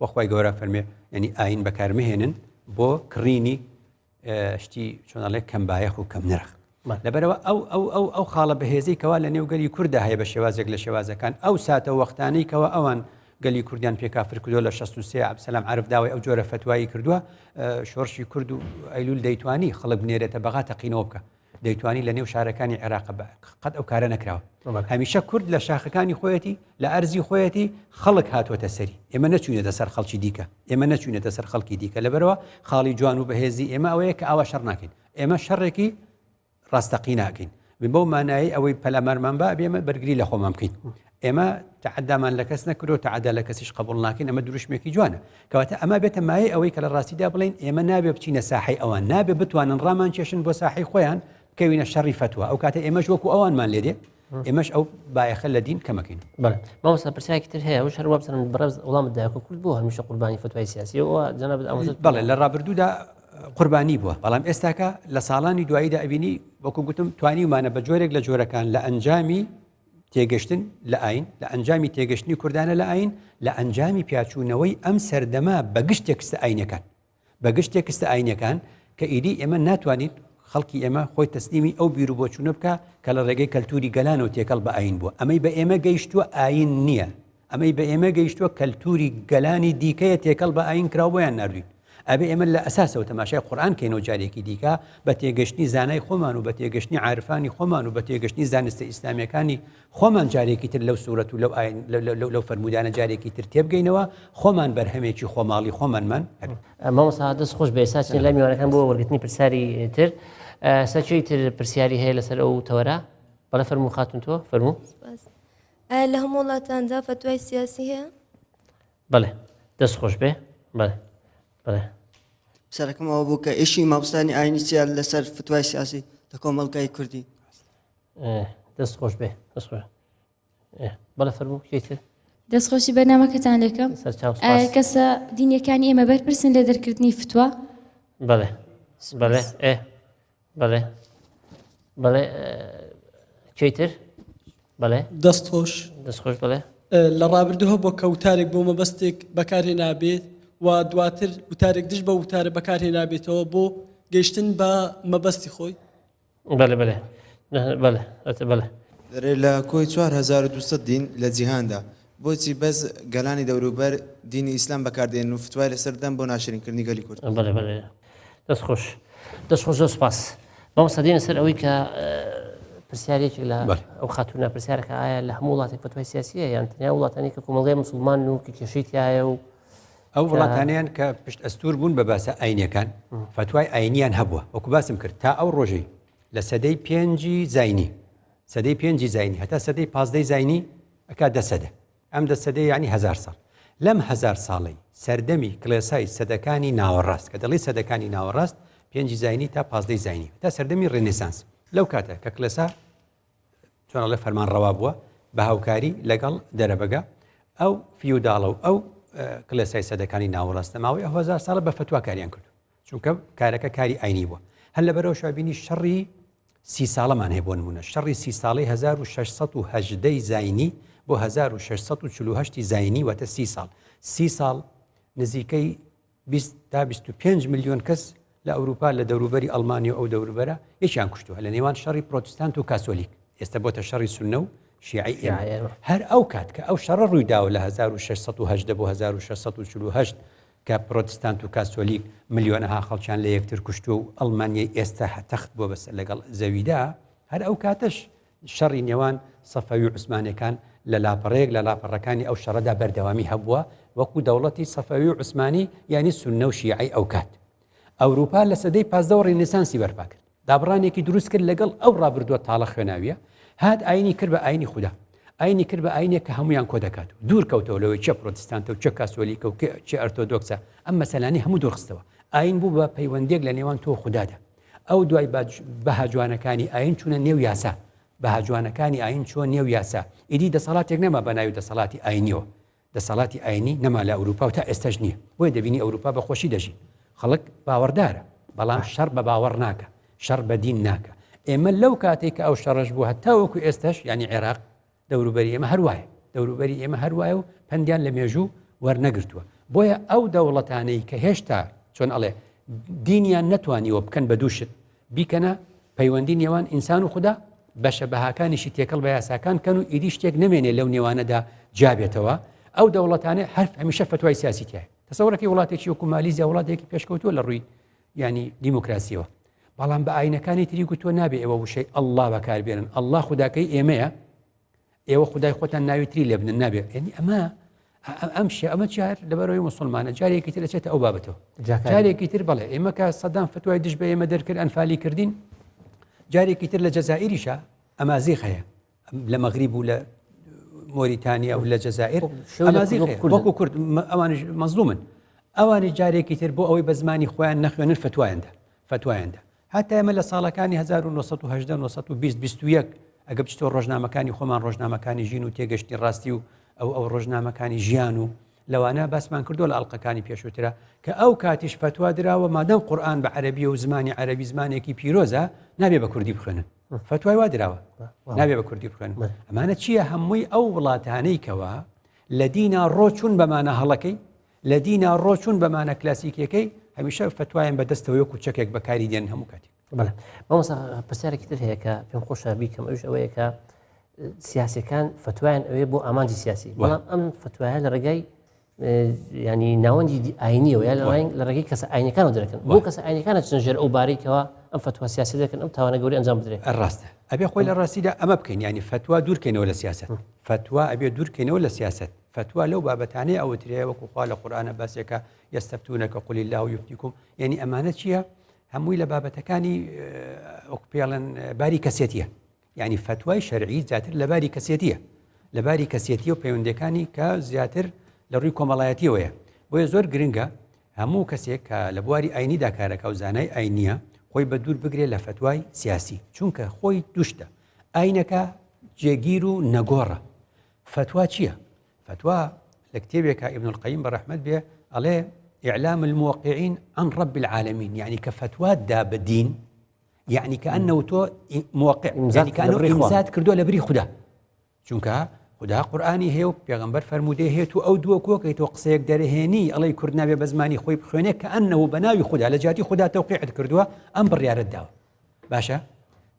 وەخوای گەورە فەرمێ ینی ئاین بەکارمەهێنن بۆ کڕینی شتی چۆنەڵێ کەمبایەخ و کەم نرخ لەبەرەوە ئەو خاڵە بەهێزەی کەوا لە نێو گەلی کووردا هەیە بە شێوازێک لە شێوازەکان ئەو ساتە وەختانەی کەەوە ئەوان گەلی کوردیان پێکافر کردو لە 63 عەبدسەلام عەرف داوای ئەو جۆرە فتوایی کردووە شۆڕشی کورد و ئەیلول دەیتوانی خەڵک بنێرێتە بەغا تەقینەوە بکە دەیتوانی لە نێو شارەکانی عێراق قەت ئەو کارە نەکراوە هەمیشە کورد لە شاخەکانی خۆیەتی لە ئەرزی خۆیەتی خەڵک هاتووەتە سەری ئێمە نەچوینێتە سەر خەڵکی دیکە ئێمە نەچوینێتە سەر خەڵکی دیکە لەبەرەوە خاڵی جوان و بەهێزی ئێمە ئەوەیە کە ئاوا شەڕ ناکەین ئێمە شەڕێکی ڕاستەقی ناکەین بۆ مانایی ئەوەی پەلامارمان بە بێمە بەرگری لە خۆمان بکەین ئێمە تعدامان لە کەس نەکرۆ تعدا لە کەسیش قبول ناکەین ئەمە دروشمێکی جوانە کەواتە ئەمە بێتە مایە ئەوەی کە لە ڕاستیدا بڵین ئێمە نابێ بچینە ساحەی ئەوان نابێ بتوانن ڕامان کێشن بۆ ساحەی خۆیان بکەوینە شەڕی فتووە ئەو کاتە ئێمەش وەکو ئەوانمان لێدێ ئێمەش ئەو بایەخە لە دین کەمەکەین بەڵێ مامۆستا پرسیارێکی تر هەیە وش هەروە بزانم بەڕێز وەڵامت دایکە کورد بووە هەمیشە قوربانی فتوای سیاسی و جەناب بەڵێ لە ڕابردوودا قوربانی بووە بەڵام ئێستاکە لە ساڵانی دواییدا ئەبینی وەکو گوتم توانیمانە بە جۆرێک لە جۆرەکان لە ئەنجامی تێگەشتن لە ئاین لە ئەنجامی تێگەشتنی کوردانە لە ئاین لە ئەنجامی پیاچوونەوەی ئەم سەردەما بەگشتێکستە ئاینەکان بەگشتێکستە ئاینەکان کە ئیدی ئێمە ناتوانین خەڵکی ئێمە خۆی تەسلیمی ئەو بیر و بۆچوونە بکە کە لە ڕێگەی کەلتوری گەلان و تێکەڵ بە ئاین بووە ئەمەی بە ئێمە گەیشتووە ئاین نییە ئەمەی بە ئێمە گەیشتووە کەلتوری گەلانی دیکەیە تێکەڵ بە ئاین کراوە بۆیان نردوین ئەبێ ئێمە لە ئەساسەوە تەماشای قورئان کەینەوە جارێکی دیکە بە تێگەشتنی زانای خۆمان و بە تێگەشتنی عارفانی خۆمان و بە تێگەشتنی زانستە ئیسلامیەکانی خۆمان جارێکی تر لەو سوورەت و لەو فەرمودانە جارێکی تر تێبگەینەوە خۆمان بەرهەمێکی خۆماڵی خۆمانمان مامۆستا دەست خۆش بە ئێساچین لە میوانەکان بۆ وەرگرتنی پرسیاری تر سەرچەی تر پرسیاری هەیە لەسەر ئەو تەوەرە بەڵێ فەرموو خاتون تۆ فەرموو لە هەموو وڵاتاندا فتوای سیاسی هەیە بەڵێ دەست خۆش بێ بەڵێ بەڵێ سەرەکەم ئەوە بوو کە ئیشی مامۆستانی ئاینی سیال لەسەر فتوای سیاسی لە کۆمەڵگای کوردی دەست خۆش بێ دەست خۆش بەڵێ فەرموو کێتر دەستخۆشی بەرنامەکەتان لەکەم کەسە دینیەکانی ئێمە بەرپرسن لە دەرکردنی فتووە بەڵێ بەڵێ بەڵێ بەڵێ کێتر بەڵێ دەست خۆش دەست خۆش بڵێ لە ڕابردووە بۆ کەوتارێک بۆ مەبەستێک بەکارهێ نابێت و دواتر وتارێک دش بە وتارە بەکارهێ نابێتەوە بۆ گەیشتن بە مەبەستی خۆی بەڵێ بەڵێ بەڵێ بەڵێ لە کۆی 4200 دین لە جیهاندا بۆچی بەس گەلانی دەوروبەر دینی ئیسلام بەکاردێن و فتوای لەسەردەم بۆ ناشرینکردنی گەلی کورد بەڵێ بەڵێ دەست خۆش زۆر سپاس مامۆستا دێنە سەر ئەوەی کە پرسیارێکی لە ئەو خاتونە پرسیارەکە ئایا لە هەموو وڵاتێک فتوای سیاسیە یان تەنیا وڵاتانی کە کۆمەڵگەی موسڵمان و کە کێشەیتیایە و ئەو وڵاتانیان کە پشت ئەستور بوون بە باسە ئاینەکان فتوای ئاینیان هەبووە وەکو باسم کرد تا ئەو ڕۆژەی لە سەدەی پێنجی زاینی سەدەی پێنجی زاینی هەتا سەدەی پازدەی زاینی ئەکا دەسەدە ئەم دەسەدەی ینی 1000 ساڵ لەم 1000 ساڵی سەردەمی کلێسای سەدەکانی ناوەڕاست کە دەڵی سەدەکانی ناوەڕاست پێنجی زاینی تا پازدەی زاینی تا سەردەمی ڕێنێسانس لەو کاتە کە کلێسا چۆنەڵێ فەرمان ڕەوا بووە بە هاوکاری لەگەڵ دەرەبەگە ئەو فیوداڵە و ئەو کلێسای سەدەکانی ناوەڕاستە ماوەی 1000 ساڵە بە فتوا کاریان کرد چونکە کارەکە کاری ئاینی بووە هەر لەبەرەوە شابینی شەڕی 30 ساڵەمان هەیە بۆ نمونە شەڕی 30 ساڵی 1618 زاینی بۆ 1648 زاینی واتە 30 ساڵ 30 ساڵ نزیکەی 20 تا 25 میلیۆن کەس لە ئەوروپا لە دەوروبەری ئەڵمانی و ئەو دەوروبەرە یەکیان کوشتووە لە نێوان شەڕی پرۆتستانت و کاسۆلیک ئێستا بۆتە شەڕی سونە و شیعی ئێمە هەر ئەو کات کە ئەو شەڕە ڕوویداوە لە 1618 بۆ 1648 کە پرۆتستانت و کاسۆلیک ملیۆنەها خەڵکیان لە یەکتر کوشتووە و ئەڵمانیای ئێستا تەخت بۆ بەس لەگەڵ زەویدا هەر ئەو کاتەش شەڕی نێوان سەفەوی و عوسمانەکان لە لاپەڕەیەک لە لاپەڕەکانی ئەو شەڕەدا بەردەوامی هەبووە وەکو دەوڵەتی سەفەوی و عوسمانی یعنی سونە و شیعی ئەو کات ئەوروپا لە سەدەی 15 ڕێنێسانسی بەرپا کرد دابڕانێکی دروست کرد لەگەڵ ئەو ڕابردووە تاڵە خوێناویە هات ئاینی کرد بە ئاینی خوددا ئاینی کرد بە ئاینێک کە هەمویان کۆ دەکات و دوور کەوتەوە لەوەی چه پرۆتستانتە و چه کاسۆلیکە و چه ئەرتۆدۆکسە ئەم مەسەلانی هەموو دوورخستەوە ئاین بوو بە پەیوەندێک لە نێوان تۆ خوددادا ئەو دوای بەهاجوانەکانی ئاین چوونە نێو یاسا بەهاجوانەکانی ئاین چوە نێو یاسا ئیدی دەسەڵاتێک نەما بە ناوی دەسەڵاتی ئاینیەوە دەسەڵاتی ئاینی نەما لە ئەوروپا و تا ئێستاش نییە بۆیە دەبینی ئەوروپا بە خۆشی دەژی خەڵک باوەڕدارە بەڵام شەڕ بە باوەڕ ناکە شەڕ بە دین ناکە ئێمە لەو کاتێک کە ئەو شەڕش بوو هەتا وەکو ئێستاش ینی عێراق دەوروبەری ئێمە هەروایە دەوروبەری ئێمە هەروایە و پەندیان لە مێژوو وەرنەگرتووە بۆیە ئەو دەوڵەتانەی کە هێشتا چۆن ئەڵێ دینیان نەتوانیوە بکەن بە دووشت بیکەنە پەیوەندی نێوان ئینسان و خوددا بەشە بەهاکانیشی تێکەڵ بە یاساکان کەن و ئیدی شتێک نمێنێ لەو نێوانەدا جابێتەوە ئەو دەوڵەتانە هەر هەمیشە فتوای سیاسی تایە تەسەوڕەکەی وڵاتێکی وەکو مالیزیا وڵاتێکی پێشکەوتووە لە ڕووی ینی دیموکراسیەوە بەڵام بە ئاینەکانی تری گوتووە نابێ ئێوە وشەی ئەڵڵا بەکاربێنن ئەڵڵا خوداکەی ئێمەیە ئێوە خدای خۆتان ناوی تری لێ بنن نابێت ینی ئەم شێ ئەمە چار لەبەرەوەی مسلمانە جارێکی تر دەچێتە ئەو بابەتەوە جارێکی تر بڵێ ئێمە کە سەدام فتوای دش بە ئێمە دەرکرد ئەنفالی کردین جارێکی تر لە جەزائیریشە ئەمازیغ هەیە لە مەغریب و لە مۆریتانیا و لە جەزائیر ئەمازیغ هەیە وەکو کورد ئەوانش مەزلومن ئەوانی جارێکی تر بۆ ئەوەی بە زمانی خۆیان نەخوێنن فتوایاندا هەتا ئێمە لە ساڵەکانی 1920 ئەگە بچیتەوە ڕۆژنامەکانی خۆمان ڕۆژنامەکانی ژین و تێگەشتی ڕاستی و ئەو ڕۆژنامەکانی ژیان و لەوانە باسمان کردو لە ئەڵلقەکانی پێشووترە کە ئەو کاتیش فتوا درراوە مادەم قورآن بە عەربی و زمانی عەربی زمانێکی پیرۆزە نابێ بە کوردی بخوێنن فتوای وا درراوە نابێ بە کوردی بخوێنن ئەمانە چییە هەمووی ئەو وڵاتانەی کەوە لە دینا ڕۆچون بەمانە هەڵەکەی لە دینا ڕۆچون بەمانە کلاسیکەکەی هەمیشە فتوایان بەدەستەوە وەکو چەکێک بەکاری دێن هەموو کاتێک بەڵێ مامۆستا پرسیارێکی تر هەیە کە پێم خۆشە بیکەم ئەوش ئەوەیە کە سیاسەکان فتوایان ئەوێ بۆ ئامانجی سیاسی بەڵام ئەم فتوایە لە ڕێگای ینی ناوەندی ئاینیەوە یا لە ڕێگەی کەسە ئاینەکانەوە دەکەن بۆ کەسە ئاینەکانە چن ژێر ئەو بارێکەوە ئەم فتوا سیاسی دەکەن ئەم تاوانە گەوری ئەنجام بدرێت ڕاستە ئەبێ خۆی لە ڕاستیدا ئەمە بکەین ینی فتوا دوورکەینەوە لە سیاست فتوا ئەبێ دوورکەینەوە لە سیاست فتوا لەو بابەتانەیە ئەوە ترەیە وەکو خوا لە قورئانە باسێکە یەستەفتونەکە قل الله یفتیکم ینی ئەمانە چییە هەمووی لە بابەتەکانی وەکو پێڵێن باری کەسێتیە یعنی فتوای شەرعی زیاتر لە باری کەسێتیە لە باری کەسێتی و پەیوەندەکانی کە زیاتر لە ڕووی کۆمەڵایەتیەوەیە بۆیە زۆر گرنگە هەموو کەسێک کە لە بواری ئاینیدا کارەکە و زانای ئاینیە خۆی بە دوور بگرێت لە فتوای سیاسی چونکە خۆی دوشتە ئاینەکە جێگیر و نەگۆڕە فتوا چییە؟ فتوا لە کتێبێکە ئیبن القەیم بەڕەحمەت بێ ئەڵێ إعلام الموقعين عن رب العالمين يعني كفتوى دابدين يعني كأنه تو موقع يعني كأنه إمزاد كردو لبري خدا چونك خدا قرآني هيو بيغمبر فرموده هي تو أو دو كوكي تو قصيك درهيني الله يكردنا بزماني خوي بخوينه كأنه بناوي خدا لجاتي خدا توقيع كردوها أمبر يا رداو باشا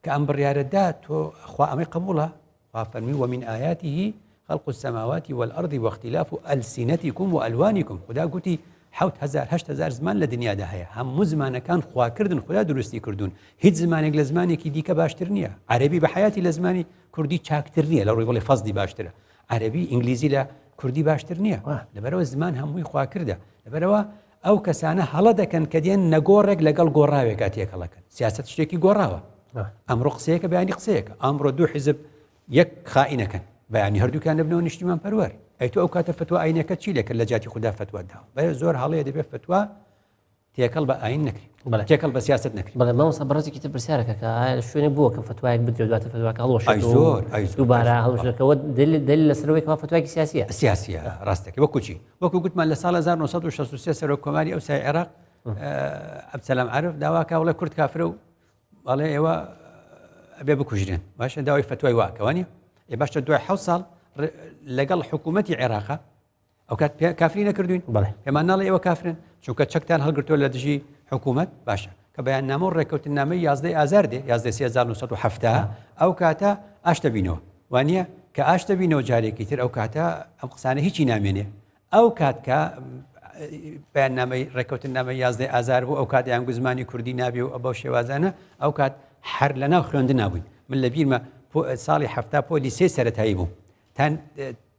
كأمبر يا ردات تو أخوة أمي قبولها فرمي ومن آياته خلق السماوات والأرض واختلاف ألسنتكم وألوانكم خدا قلتي 7,000 زمان لە دنیادا هەیە هەموو زمانەکان خواکردن خدا دروستی کردوون هیچ زمانێک لە زمانێکی دیکە باشتر نییە عەرەبی بە حیاتی لە زمانی کوردی چاکتر نییە لە ڕووی بڵێ فەزلی باشترە عەرەبی ئینگلیزی لە کوردی باشتر نییە لەبەرەوە زمان هەمووی خواکردە لەبەرەوە ئەو کەسانە هەڵە دەکەن کە دێن نەگۆڕێک لەگەڵ گۆڕاوێکا تێکەڵەکەن سیاست شتێکی گۆڕاوە ئەمڕۆ قسەیەکە بەیانی قسەیەکە ئەمڕۆ دوو حیزب یەک خائینەکەن بەیانی هەردووکان دەبنەوە نیشتیمان پەروەر ئەی تۆ ئەو کاتە فتوە ئاینەکە چی لێکرد لە جاتی خدا فتوە داوە بە زۆر هەڵەیە دەبێت فتوە تێکەڵ بە ئاین نەکرێت تێکەڵ بە سیاست نەکرێت بەڵێ مامۆستا بەڕێزێکی تر پرسیارەکە کە شوێنێ بووە کە فتوایەک بدرێت دواتر فتواکە هەڵوەشێت زۆر دووبارە هەڵوەشەکەەوە دلیل لەسەرەوەی فتوایەکی سیاسیە سیاسیە ڕاستەکە وەکو چی وەکو گوتمان لە ساڵ 1963 سەرۆک کۆماری ئەوسای عێراق عەبدسەلام عارف داواکە وڵێ کورد کافرە و بەڵێ ئێوە ئەبێ بکوژرێن باشە داوای فتوای واکەوانە ێ باشە دوای 7 ساڵ لەگەڵ حکوومەتی عێراقا ئەو کات کافری نەکردوین پێمان ناڵێ ئێوە کافرن چونکە چەکتان هەڵگرتووە لە دژی حکوومەت باشە کە بەیان نامە و ڕێکەوتنامەی 11 ئازار دێ 1970 ئەو کاتە ئاشتە بینەوە وانە کە ئاشتە بینەوە جارێکی تر ئەو کاتە ئەم قسانە هیچی نامێنێ ئەو کات کە بەیاننامەی ڕێکەوتنامەی 11 ئازار بوو ئەو کات یان گوزمانی کوردی نابێ و ئەو شێوازانە ئەو کات هەر لەناو خوێندن نابووین من لە بیرمە ساڵی هەفتا پۆلی سێ سەرەتایی بوو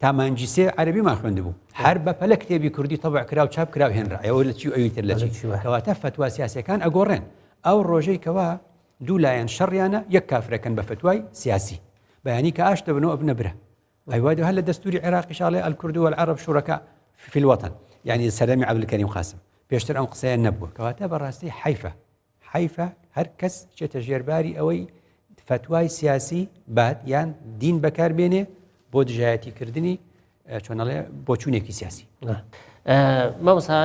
تامانجی سێ عەرەبیمان خوێندبوو هەر بە پەلە کتێبی کوردی تەبع کرا و چاپ کرا و هێنرا ئەوە لە چی ئەوی تر لە چی کەواتە فتوا سیاسیەکان ئەگۆڕێن ئەو ڕۆژەی کەوا دوو لایەن شەڕیانە یەک کافرەکەن بە فتوای سیاسی بەیانی کە ئاشتە بنەوە ئەبنە برە ئەیوادە هەر لە دەستوری عێراقی شاڵێ الکورد والعرب شورەکە في الوطن يعني سەردەمی عەبدولکەریم قاسم پێشتر ئەم قسەیە نەبووە کەواتە بەڕاستی حیفە هەر کەس چێتە ژێرباری ئەوەی فتوای سیاسی بات یان دین بەکاربێنێ بۆ دژایەتیکردنی چۆنەڵێ بۆچوونێکی سیاسی مامۆستا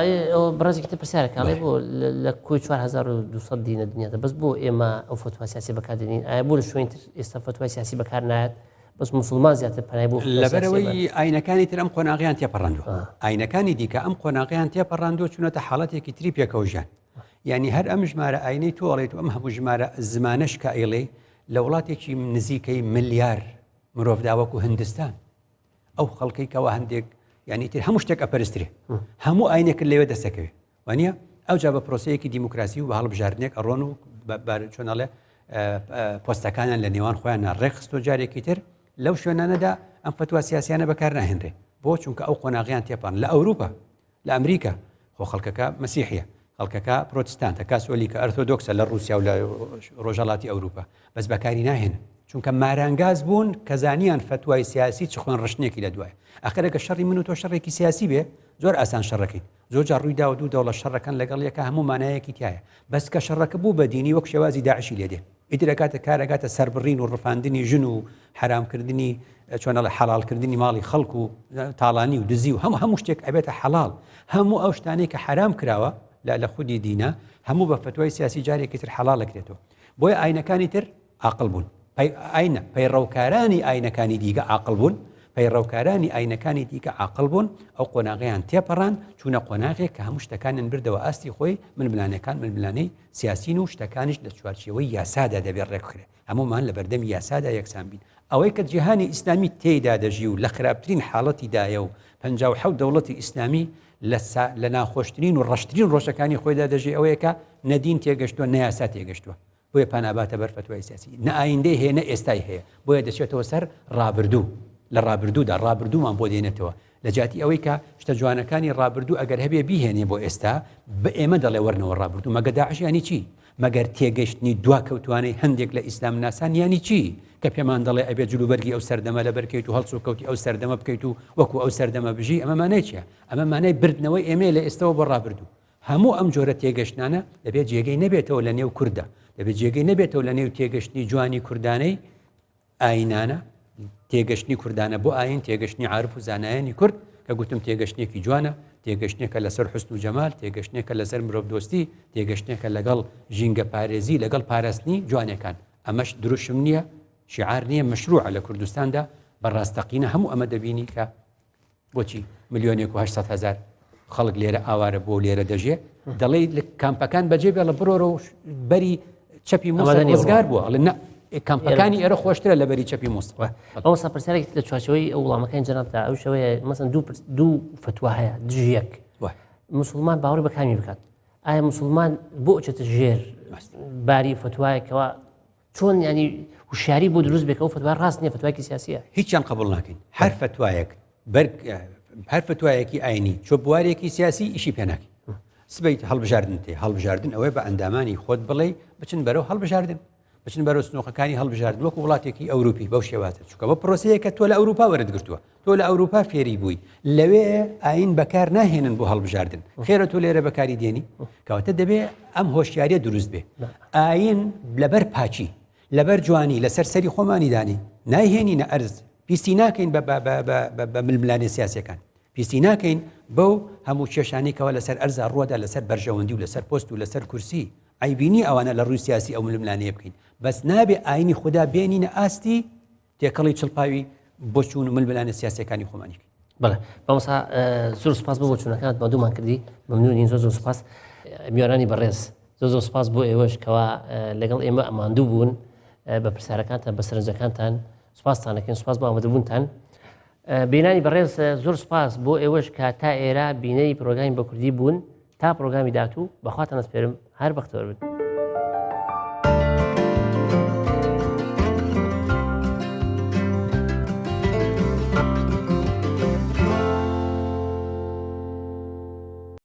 بەڕێزێکی تر پرسیارەکەڵێ بۆ لە کۆی 4200 دینە دنیادا بەس بۆ ئێمە ئەو فتوا سیاسی بەکاردێنین ئایا بۆ لە شوێن تر ئێستا فتوای سیاسی بەکار نایەت بەس مسلمان زیاتر پەنای بۆ لەبەرەوەی ئاینەکانی تر ئەم قۆناغیان تێپەڕاندووە ئاینەکانی دیکە ئەم قۆناغیان تێپەڕاندووە چونەتە حاڵەتێکی تری پێکەوژیان یعنی هەر ئەم ژمارە ئاینەی تۆڵێت و ئەم هەموو ژمارە زمانەش کە ئەیڵێ لە وڵاتێکی نزیکەی ملیار مرۆڤدا وەکو هندستان ئەو خەڵکەی کەوا هەندێک یعنی تر هەموو شتێک ئەپەرسترێ هەموو ئاینێکرد لێوە دەسەکەوێ وانە ئەو جا بە پرۆسەیەکی دیموکراسی و بە هەڵبژاردنێک ئەڕۆن و چۆنەڵێ پۆستەکانیان لە نێوان خۆیان ڕێخستۆ جارێکی تر لەو شوێنانەدا ئەم فتوا سیاسیانە بەکار ناهێنرێ بۆ چونکە ئەو قۆناغیان تێپان لە ئەوروپا لە ئەمریکا خۆ خەڵکەکە مەسیحیە خەڵکەکە پرۆتستانتە کاسۆلیکە ئەرتۆدۆکسە لە رووسیا و لە ڕۆژهەڵاتی ئەوروپا بەس بەکاری ناهێن چونکە مارانگاز بوون کە زانیان فتوای سیاسی چ خوێن ڕشتێکی لە دوایە ئەخرەکە شەڕی من و تۆ شەڕێکی سیاسی بێ زۆر ئاسان شەڕەکەین زۆر جار ڕوویدا و دوو دەوڵەت شەڕەکەن لەگەڵ یەکە هەموو مانایەکی تایە بەس کە شەڕەکە بوو بە دینی وەک شێوازی داعشی لێدێ ئیتر ئەکاتە کارەکاتە سەربڕین و ڕفاندنی ژن و حرامکردنی چۆنە لە حەڵالکردنی ماڵی خەڵکو و تاڵانی و دزی و هەموو شتێک ئەبێتە حەڵال هەموو ئەو شتانەی کە حرام کراوە لە خودی دینە هەموو بە فتوای سیاسی جارێکی تر حەڵال دەکرێتەوە بۆیە ئاینەکانی تر عاقڵ بوون ئاینە پەیڕەوکارانی ئاینەکانی دیگە عاقڵ بوون پەیڕەوکارانی ئاینەکانی دیکە عاقڵ بوون ئەو قۆناغیان تێپەڕان چوونە قۆناغێک کە هەموو شتەکانیان بردەوە ئاستی خۆی ململانەکان ململانەی سیاسین و شتەکانیش لە چوارچێوەی یاسادا دەبێت ڕێکخرێت هەموومان لە بەردەمی یاسادا یەکسان بین ئەوەی کە جیهانی ئیسلامی تێیدا دەژی و لە خراپترین حاڵەتیدایە و 57 دەوڵەتی ئیسلامی لە ناخۆشترین و ڕەشترین ڕۆژەکانی خۆیدا دەژی ئەوەیە کە نەدین تێگەشتووە نەیاسا تێگەشتووە بۆیە پاناباتە بەر فتوای سیاسی نە ئایندەی هەیە نە ئێستای هەیە بۆیە دەچێتەوە سەر ڕابردوو لە ڕابردوودا ڕابردوومان بۆ دێنێتەوە لە جاتی ئەوەی کە شتە جوانەکانی ڕابردوو ئەگەر هەبێ بیهێنێ بۆ ئێستا بە ئێمە دەڵێ وەرنەوە ڕابردوو مەگە داعش ینی چی مەگەر تێگەشتنی دواکەوتوانەی هەندێک لە ئیسلام ناسان ینی چی کە پێمان دەڵێ ئەبێ جلوبەرگی ئەو سەردەمە لە بەرکەیت و هەڵسو کەوتی ئەو سەردەمە بکەیت و وەکو ئەو سەردەمە بژی ئەمە مانای چیە ئەمە مانای بردنەوەی ئێمە لە ئێستەوە بۆ ڕابردوو هەموو ئەم جۆرە تێگەشتانە دەبێت جێگەی نەبێتەوە لە نێو کوردە دەبێت جێگەی نەبێتەوە لە نێو تێگەشتنی جوانی کوردانەی ئاینانە تێگەشتنی کوردانە بۆ ئاین تێگەشتنی عارف و زانایانی کورد کە گوتم تێگەشتێکی جوانە تێگەشتێکە لەسەر حوسن و جەمال تێگەشتێکە لەسەر مرۆڤ دۆستی تێگەشتێکە لەگەڵ ژینگە پارێزی لەگەڵ پاراستنی جوانەکان ئەمەش دروشم نییە شعار نییە مەشروعە لە کوردستاندا بەڕاستەقینە هەموو ئەمە دەبینی کە بۆچی 1,800,000 خەڵک لێرە ئاوارە بۆ لێرە دەژێ دەڵێ کامپەکان بەجێ بێ لە بڕۆرە و بەری چەپی موسە ڕزگار بووە لە کامپەکانی ئێرە خۆشترە لە بەری چەپی موسڵ ئەو سەپرسیارێک لە چوارچەوەی ئەو وڵامەکانی جەنابدا ئەو شەوەیە مەسەن دوو فتوا هەیە دژی یەک مسلمان باوەڕی بە کامی بکات ئایا مسلمان بۆ ئەچێتە ژێر باری فتوایەکەوە چۆن ینی وشاری بۆ دروست بێت ئەو فتوا ڕاست نییە فتوایەکی سیاسیە هیچیان قبول ناکەین هەر فتوایەک هەر فتوایەکی ئاینی چۆ بوارێکی سیاسی ئیشی پێ ناکەین سبەیت هەڵبژاردن تێ هەڵبژاردن ئەوەی بە ئەندامانی خۆت بڵێ بچن بەرەو هەڵبژاردن بچن بەرەو سنووقەکانی هەڵبژاردن وەکو وڵاتێکی ئەوروپی بەو شێواتە چونکە بە پرۆسەیە کە تۆ لە ئەوروپا وەرەگرتووە تۆ لە ئەوروپا فێری بووی لەوێ ئاین بەکار ناهێنن بۆ هەڵبژاردن خێرە تۆ لێرە بەکاری دێنی کەواتە دەبێ ئەم هۆشیاریە دروست بێ ئاین لەبەر پاچی لەبەر جوانی لەسەر سەری خۆمانی دانی نایهێنینە ئەرز پیسی ناکەین بە ململانێ سیاسەکان پیسی ناکەین بەو هەموو کێشانێکەوە لەسەر ئەرزا ڕۆدا لەسەر بەرژەوەندی و لەسەر پۆست و لەسەر کورسی عیبینی ئەوانە لە ڕووی سیاسی ئەو ململانەیە بکەین بەس نابێ ئاینی خوددا بێنینە ئاستی تێکەڵی چڵپاوی بۆ چوون و ململانە سیاسەکانی خۆمانی بەڵێ بەمەسا زۆر سپاس بۆ چوونەکانت مادوومان کردی مەمنونین زۆر سپاس میوانانی بەڕێز زۆر سپاس بۆ ئێوەش کەوا لەگەڵ ئێمە ئەماندوو بوون بە پرسیارەکانتان بە سەرنجەکانتان سپاستانەکەین سپاس بۆ ئامادەبوونتان بینانی بەڕێز زۆر سپاس بۆ ئێوەش کە تا ئێرە بینەی پرۆگرامی بە کوردی بوون تا پرۆگرامی داهاتوو بەخواتان ئەسپێرم هەر بەختەوەر بن